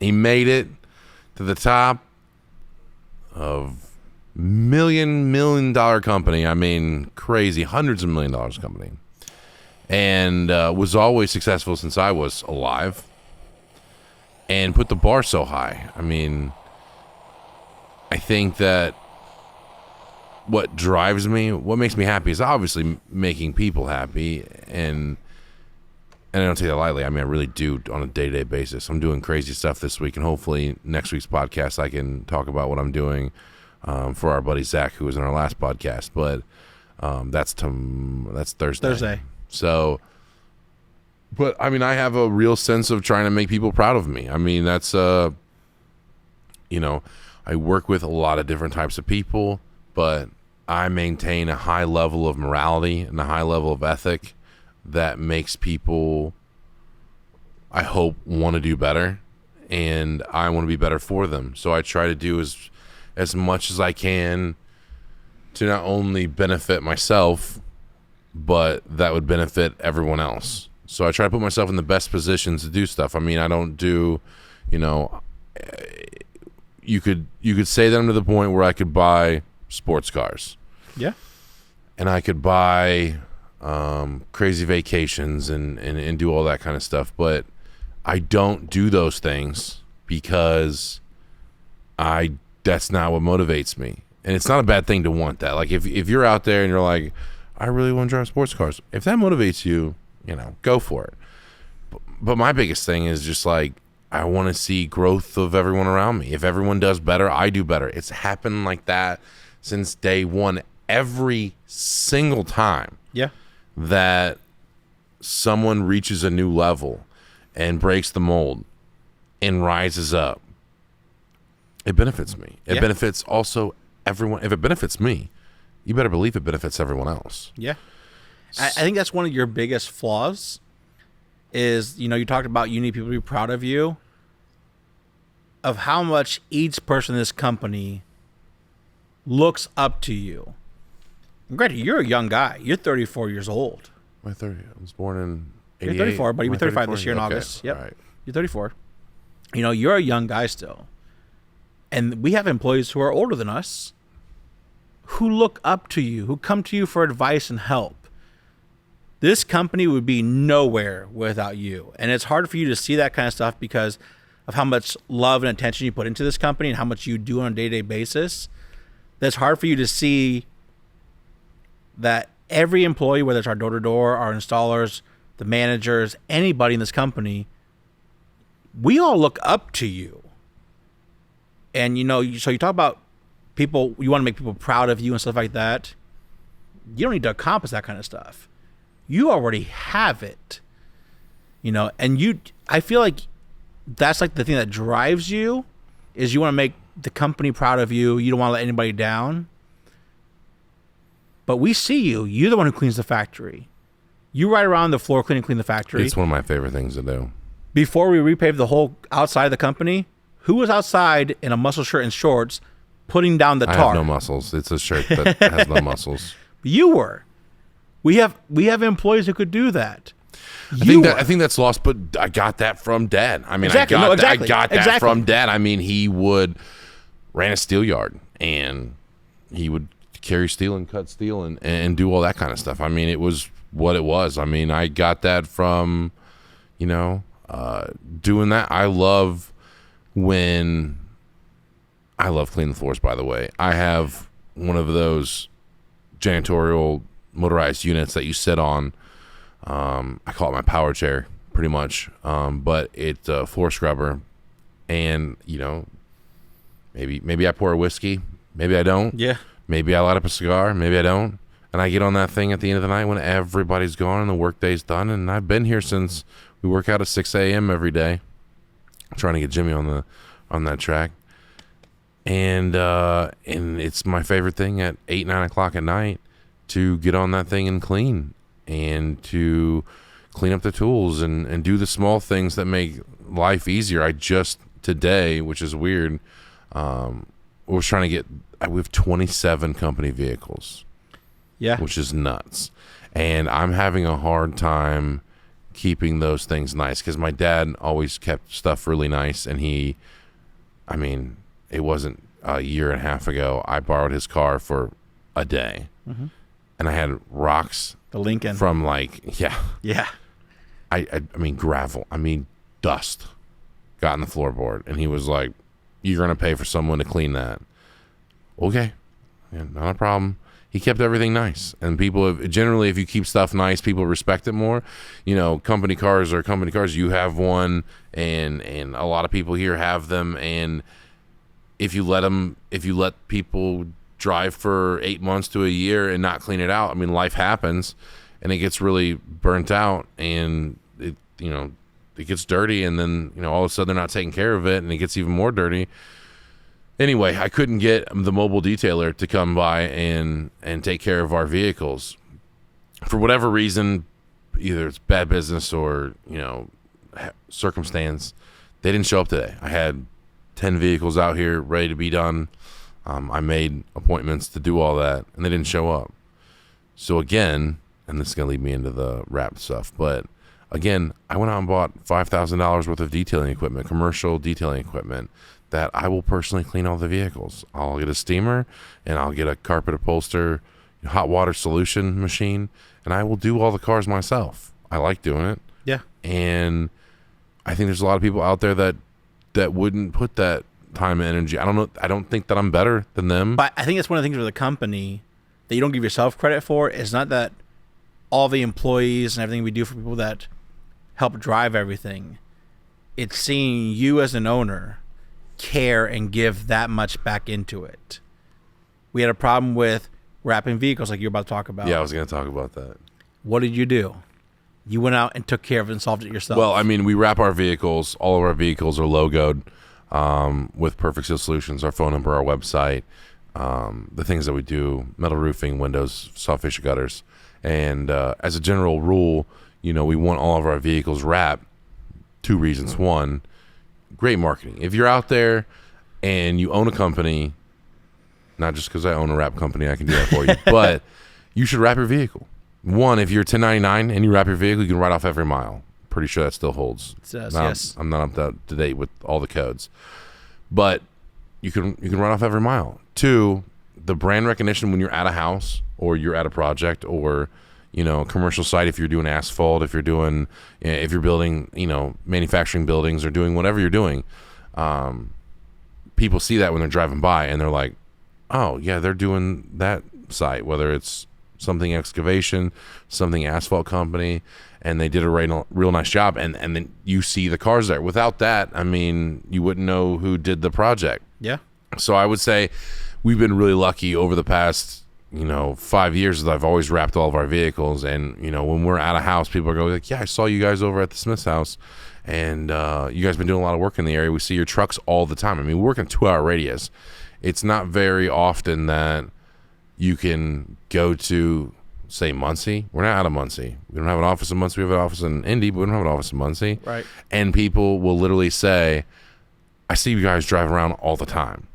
He made it to the top of million dollar company. I mean, crazy, hundreds of $1 million company. And was always successful since I was alive. and put the bar so high. I mean, I think that what drives me, what makes me happy is obviously making people happy, and I don't take that lightly. I mean, I really do on a day-to-day basis. I'm doing crazy stuff this week, and hopefully next week's podcast I can talk about what I'm doing for our buddy Zach, who was in our last podcast. But that's Thursday. So, but I mean, I have a real sense of trying to make people proud of me. I mean, that's I work with a lot of different types of people, but I maintain a high level of morality and a high level of ethic that makes people, I hope, want to do better, and I want to be better for them. So I try to do as much as I can to not only benefit myself, but that would benefit everyone else. So I try to put myself in the best positions to do stuff. I mean, I don't do, you could say that I'm to the point where I could buy sports cars. Yeah. And I could buy crazy vacations and do all that kind of stuff. But I don't do those things because that's not what motivates me. And it's not a bad thing to want that. Like if you're out there and you're like, I really want to drive sports cars. If that motivates you, go for it. But my biggest thing is just like, I want to see growth of everyone around me. If everyone does better, I do better. It's happened like that since day one. Every single time that someone reaches a new level and breaks the mold and rises up, it benefits me. It benefits also everyone. If it benefits me, you better believe it benefits everyone else. Yeah. I think that's one of your biggest flaws is, you talked about you need people to be proud of you, of how much each person in this company looks up to you. And granted, you're a young guy. You're 34 years old. I'm 30. I was born in 88. You're 34, but you'll be 35 this year in August. Yep. Right. You're 34. You're a young guy still. And we have employees who are older than us who look up to you, who come to you for advice and help. This company would be nowhere without you. And it's hard for you to see that kind of stuff because of how much love and attention you put into this company and how much you do on a day-to-day basis. That's hard for you to see that every employee, whether it's our door-to-door, our installers, the managers, anybody in this company, we all look up to you. And, so you talk about people, you want to make people proud of you and stuff like that. You don't need to accomplish that kind of stuff. You already have it, and I feel like that's like the thing that drives you is you want to make the company proud of you. You don't want to let anybody down. But we see you. You're the one who cleans the factory. You ride around the floor clean the factory. It's one of my favorite things to do. Before we repaved the whole outside of the company, who was outside in a muscle shirt and shorts putting down the tar? I have no muscles. It's a shirt that has no muscles. You were. We have employees who could do that. I think that's lost, but I got that from Dad. I mean, exactly. I got that from Dad. I mean, he ran a steel yard and he would carry steel and cut steel and do all that kind of stuff. I mean, it was what it was. I mean, I got that from, doing that. I love cleaning the floors, by the way. I have one of those janitorial motorized units that you sit on. I call it my power chair, pretty much. But it's a floor scrubber, and maybe I pour a whiskey, maybe I don't. Yeah. Maybe I light up a cigar, maybe I don't. And I get on that thing at the end of the night when everybody's gone and the workday's done. And I've been here since we work out at 6 a.m. every day. I'm trying to get Jimmy on that track. And it's my favorite thing at 8, 9 o'clock at night to get on that thing and clean, and to clean up the tools and do the small things that make life easier. I just today, which is weird, we're trying to we have 27 company vehicles. Yeah. Which is nuts. And I'm having a hard time keeping those things nice because my dad always kept stuff really nice. And it wasn't a year and a half ago, I borrowed his car for a day. Mm-hmm. And I had rocks. The Lincoln. From Yeah. I mean, gravel. I mean, dust. got in the floorboard, and he was like, "You're gonna pay for someone to clean that." Okay, yeah, not a problem. He kept everything nice, and people generally, if you keep stuff nice, people respect it more. Company cars are company cars. You have one, and a lot of people here have them. And if you let people drive for 8 months to a year and not clean it out, I mean, life happens, and it gets really burnt out, and it gets dirty, and then all of a sudden they're not taking care of it, and it gets even more dirty. Anyway, I couldn't get the mobile detailer to come by and take care of our vehicles. For whatever reason, either it's bad business or, circumstance, they didn't show up today. I had 10 vehicles out here ready to be done. I made appointments to do all that, and they didn't show up. So again, and this is going to lead me into the wrap stuff, but again, I went out and bought $5,000 worth of detailing equipment, commercial detailing equipment, that I will personally clean all the vehicles. I'll get a steamer, and I'll get a carpet upholster, hot water solution machine, and I will do all the cars myself. I like doing it. Yeah. And I think there's a lot of people out there that wouldn't put that time and energy. I don't know. I don't think that I'm better than them. But I think it's one of the things with the company that you don't give yourself credit for. It's not that all the employees and everything we do for people that help drive everything. It's seeing you as an owner care and give that much back into it. We had a problem with wrapping vehicles like you're about to talk about. Yeah, I was going to talk about that. What did you do? You went out and took care of it and solved it yourself. Well, I mean, we wrap our vehicles. All of our vehicles are logoed with Perfect Seal Solutions, our phone number, our website, the things that we do, metal roofing, windows, soft fascia gutters. And as a general rule, we want all of our vehicles wrapped. 2 reasons. One, great marketing. If you're out there and you own a company, not just because I own a wrap company, I can do that for you, but you should wrap your vehicle. One, if you're 1099 and you wrap your vehicle, you can write off every mile. Pretty sure that still holds. It says, yes. I'm not up to date with all the codes, but you can write off every mile. 2, the brand recognition when you're at a house or you're at a project or commercial site, if you're doing asphalt, if you're building, manufacturing buildings or doing whatever you're doing, people see that when they're driving by and they're like, oh yeah, they're doing that site, whether it's something excavation, something asphalt company, and they did a real nice job. And then you see the cars there. Without that, I mean, you wouldn't know who did the project. Yeah. So I would say we've been really lucky over the past 5 years that I've always wrapped all of our vehicles. And, when we're at a house, people are going like, yeah, I saw you guys over at the Smith's house and you guys been doing a lot of work in the area. We see your trucks all the time. I mean, we work in a 2-hour radius. It's not very often that you can go to, say, Muncie. We're not out of Muncie. We don't have an office in Muncie. We have an office in Indy, but we don't have an office in Muncie. Right. And people will literally say, I see you guys drive around all the time.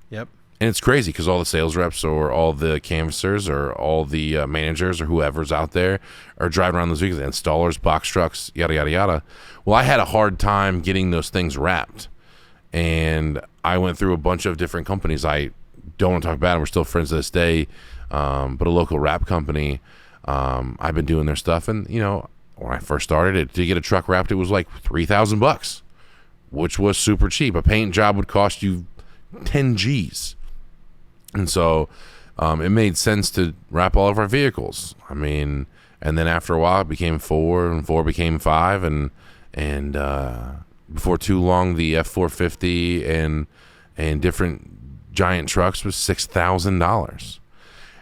Yep. And it's crazy because all the sales reps or all the canvassers or all the managers or whoever's out there are driving around those vehicles, installers, box trucks, yada, yada, yada. Well, I had a hard time getting those things wrapped. And I went through a bunch of different companies. I don't want to talk about them. We're still friends to this day. But a local wrap company, I've been doing their stuff. And, when I first started, to get a truck wrapped, it was like $3,000, which was super cheap. A paint job would cost you 10 G's. And so it made sense to wrap all of our vehicles. I mean, and then after a while it became 4 and 4 became 5 and before too long the F450 and different giant trucks was $6,000.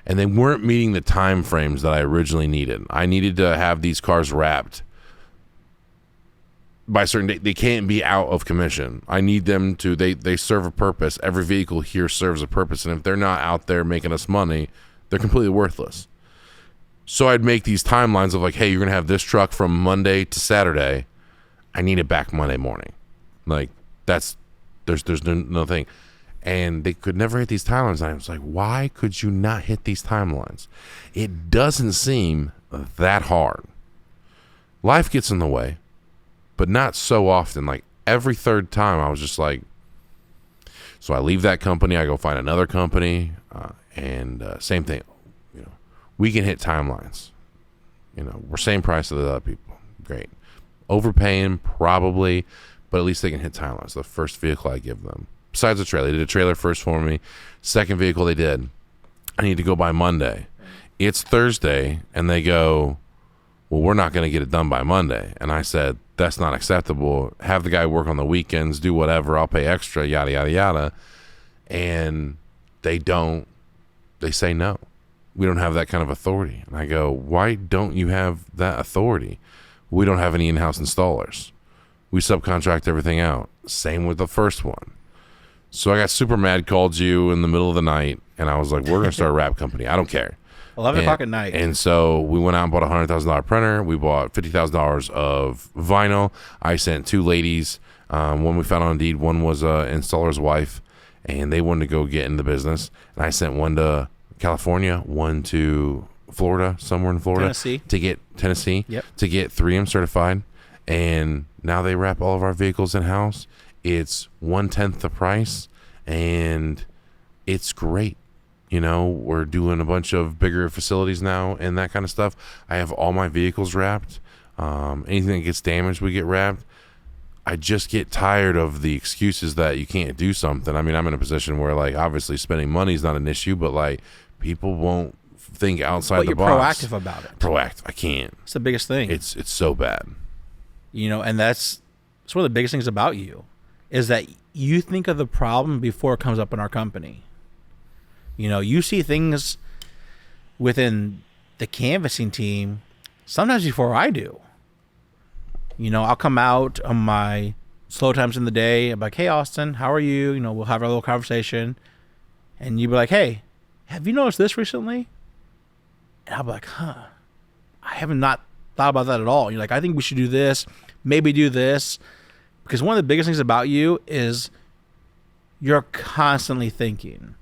And they weren't meeting the time frames that I originally needed. I needed to have these cars wrapped by a certain date. They can't be out of commission. I need them to, they serve a purpose. Every vehicle here serves a purpose. And if they're not out there making us money, they're completely worthless. So I'd make these timelines of like, hey, you're going to have this truck from Monday to Saturday. I need it back Monday morning. Like there's no thing. And they could never hit these timelines. And I was like, why could you not hit these timelines? It doesn't seem that hard. Life gets in the way. But not so often. Like every third time I was just like, so I leave that company, I go find another company, and same thing. We can hit timelines. We're same price as the other people. Great. Overpaying probably, but at least they can hit timelines. The first vehicle I give them, besides the trailer, they did a trailer first for me. Second vehicle they did, I need to go by Monday. It's Thursday, and they go, well, we're not going to get it done by Monday. And I said, that's not acceptable. Have the guy work on the weekends, do whatever. I'll pay extra, yada, yada, yada. And they say no. We don't have that kind of authority. And I go, why don't you have that authority? We don't have any in-house installers. We subcontract everything out. Same with the first one. So I got super mad, called you in the middle of the night, and I was like, we're going to start a wrap company. I don't care. 11 o'clock at night. And so we went out and bought a $100,000 printer. We bought $50,000 of vinyl. I sent 2 ladies. One we found on Indeed. One was an installer's wife, and they wanted to go get in the business. And I sent one to California, one to Florida, somewhere in Florida. Tennessee. To get 3M certified. And now they wrap all of our vehicles in-house. It's 1/10 the price, and it's great. You know, we're doing a bunch of bigger facilities now and that kind of stuff. I have all my vehicles wrapped. Anything that gets damaged, we get wrapped. I just get tired of the excuses that you can't do something. I mean, I'm in a position where, like, obviously spending money is not an issue, but, like, people won't think outside the box. But you're proactive about it. Proactive. I can't. It's the biggest thing. It's so bad. You know, and it's one of the biggest things about you is that you think of the problem before it comes up in our company. You know, you see things within the canvassing team sometimes before I do. You know, I'll come out on my slow times in the day. I'm like, hey, Austin, how are you? You know, we'll have our little conversation. And you'd be like, hey, have you noticed this recently? And I'll be like, I haven't not thought about that at all. And you're like, I think we should do this, maybe do this. Because one of the biggest things about you is you're constantly thinking.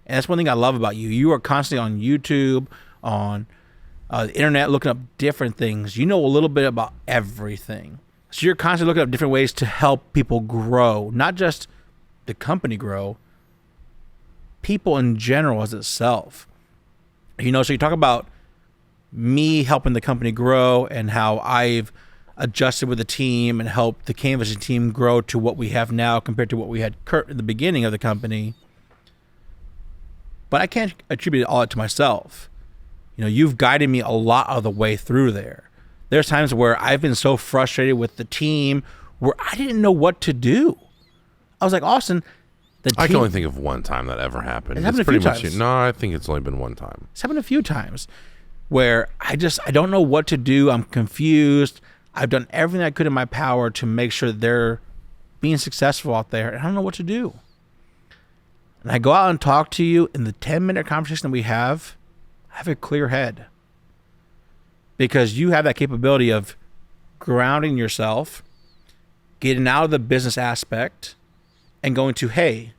And that's one thing I love about you. You are constantly on YouTube, on the internet, looking up different things. You know a little bit about everything. So you're constantly looking up different ways to help people grow, not just the company grow, people in general as itself. You know, so you talk about me helping the company grow and how I've adjusted with the team and helped the canvassing team grow to what we have now compared to what we had at the beginning of the company. But I can't attribute all it to myself. You know, you've guided me a lot of the way through there. There's times where I've been so frustrated with the team where I didn't know what to do. I was like, Austin, I can only think of one time that ever happened. It's happened a few times. No, I think it's only been one time. It's happened a few times where I don't know what to do. I'm confused. I've done everything I could in my power to make sure that they're being successful out there, and I don't know what to do. And I go out and talk to you in the 10-minute conversation that we have, I have a clear head. Because you have that capability of grounding yourself, getting out of the business aspect, and going to, hey,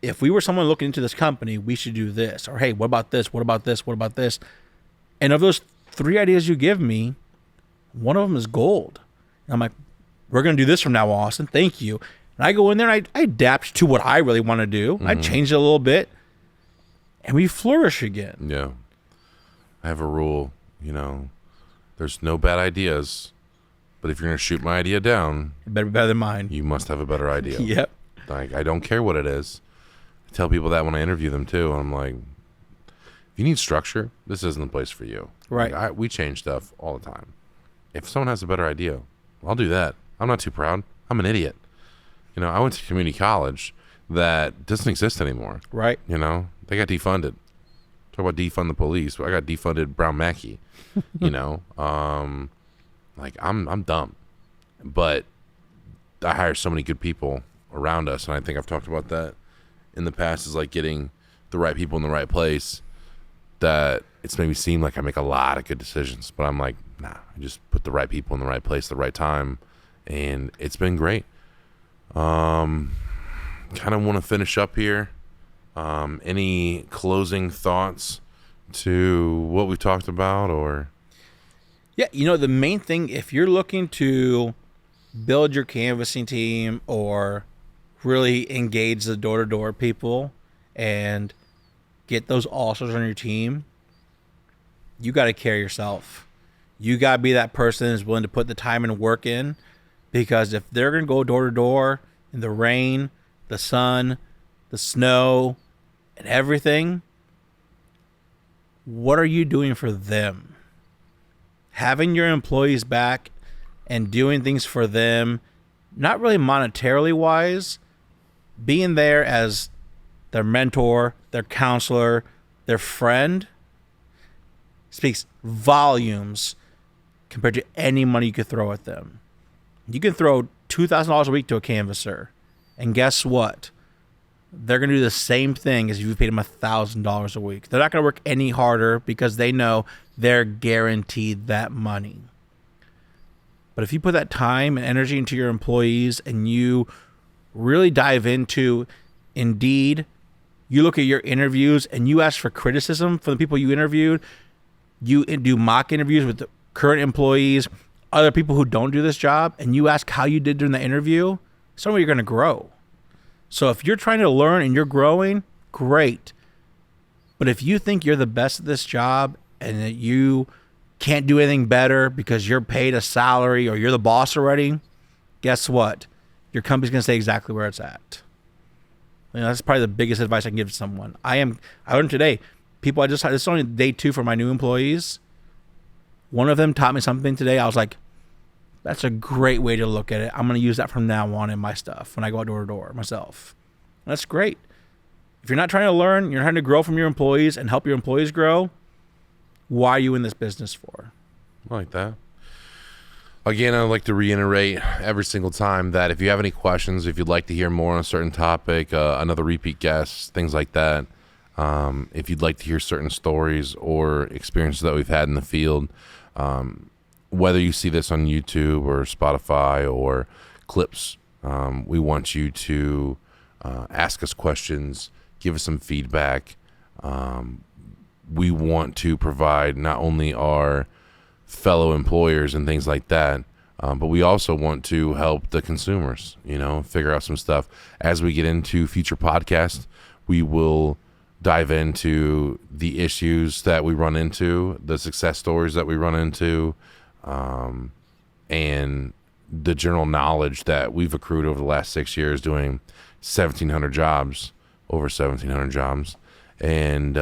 if we were someone looking into this company, we should do this. Or, hey, what about this? What about this? What about this? And of those 3 ideas you give me, one of them is gold. And I'm like, we're going to do this from now on, Austin. Thank you. And I go in there and I adapt to what I really want to do. Mm-hmm. I change it a little bit. And we flourish again. Yeah. I have a rule, you know, there's no bad ideas. But if you're going to shoot my idea down, it better be better than mine. You must have a better idea. Yep. Like, I don't care what it is. I tell people that when I interview them too. I'm like, if you need structure, this isn't the place for you. Right. Like, we change stuff all the time. If someone has a better idea, I'll do that. I'm not too proud. I'm an idiot. You know, I went to community college that doesn't exist anymore. Right. You know, they got defunded. Talk about defund the police. I got defunded Brown Mackey. You know, like I'm dumb, but I hire so many good people around us, and I think I've talked about that in the past. Is like getting the right people in the right place. That it's made me seem like I make a lot of good decisions, but I'm like, nah. I just put the right people in the right place, at the right time, and it's been great. Kind of want to finish up here. Any closing thoughts to what we talked about, or? Yeah, you know, the main thing, if you're looking to build your canvassing team or really engage the door-to-door people and get those all-stars on your team, you got to carry yourself. You got to be that person who's willing to put the time and work in Because if they're going to go door to door in the rain, the sun, the snow, and everything, what are you doing for them? Having your employees back and doing things for them, not really monetarily wise, being there as their mentor, their counselor, their friend, speaks volumes compared to any money you could throw at them. You can throw $2,000 a week to a canvasser, and guess what? They're going to do the same thing as if you paid them $1,000 a week. They're not going to work any harder because they know they're guaranteed that money. But if you put that time and energy into your employees and you really dive into Indeed, you look at your interviews and you ask for criticism from the people you interviewed, you do mock interviews with the current employees, other people who don't do this job, and you ask how you did during the interview, somewhere you're going to grow. So if you're trying to learn and you're growing, great. But if you think you're the best at this job and that you can't do anything better because you're paid a salary or you're the boss already, guess what? Your company's going to stay exactly where it's at. That's probably the biggest advice I can give to someone. I learned today, this is only day 2 for my new employees. One of them taught me something today. I was like, that's a great way to look at it. I'm going to use that from now on in my stuff when I go out door to door myself. And that's great. If you're not trying to learn, you're trying to grow from your employees and help your employees grow, why are you in this business for? I like that. Again, I'd like to reiterate every single time that if you have any questions, if you'd like to hear more on a certain topic, another repeat guest, things like that, if you'd like to hear certain stories or experiences that we've had in the field, whether you see this on YouTube or Spotify or clips, we want you to ask us questions, give us some feedback. We want to provide not only our fellow employers and things like that, but we also want to help the consumers, figure out some stuff. As we get into future podcasts, we will dive into the issues that we run into, the success stories that we run into, and the general knowledge that we've accrued over the last 6 years doing over 1,700 jobs. And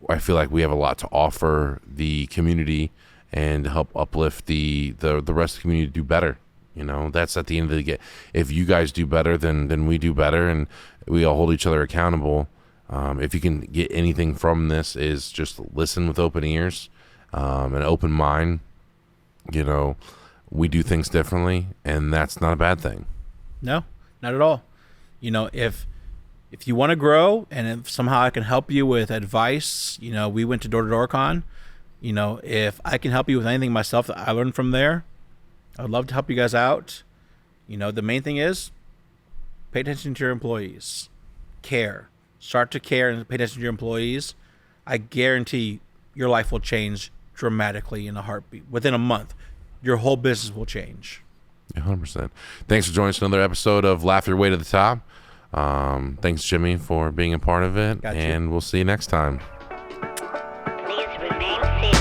I feel like we have a lot to offer the community and help uplift the rest of the community to do better. That's at the end of the day. If you guys do better, then we do better, and we all hold each other accountable. If you can get anything from this, is just listen with open ears, an open mind. We do things differently, and that's not a bad thing. No, not at all. If you want to grow, and if somehow I can help you with advice, we went to Door to Door Con. If I can help you with anything myself that I learned from there, I'd love to help you guys out. The main thing is pay attention to your employees. Care. Start to care and pay attention to your employees. I guarantee your life will change dramatically in a heartbeat. Within a month, your whole business will change. 100%. Thanks for joining us for another episode of Laugh Your Way to the Top. Thanks, Jimmy, for being a part of it. Got you. And we'll see you next time. Please remain seated.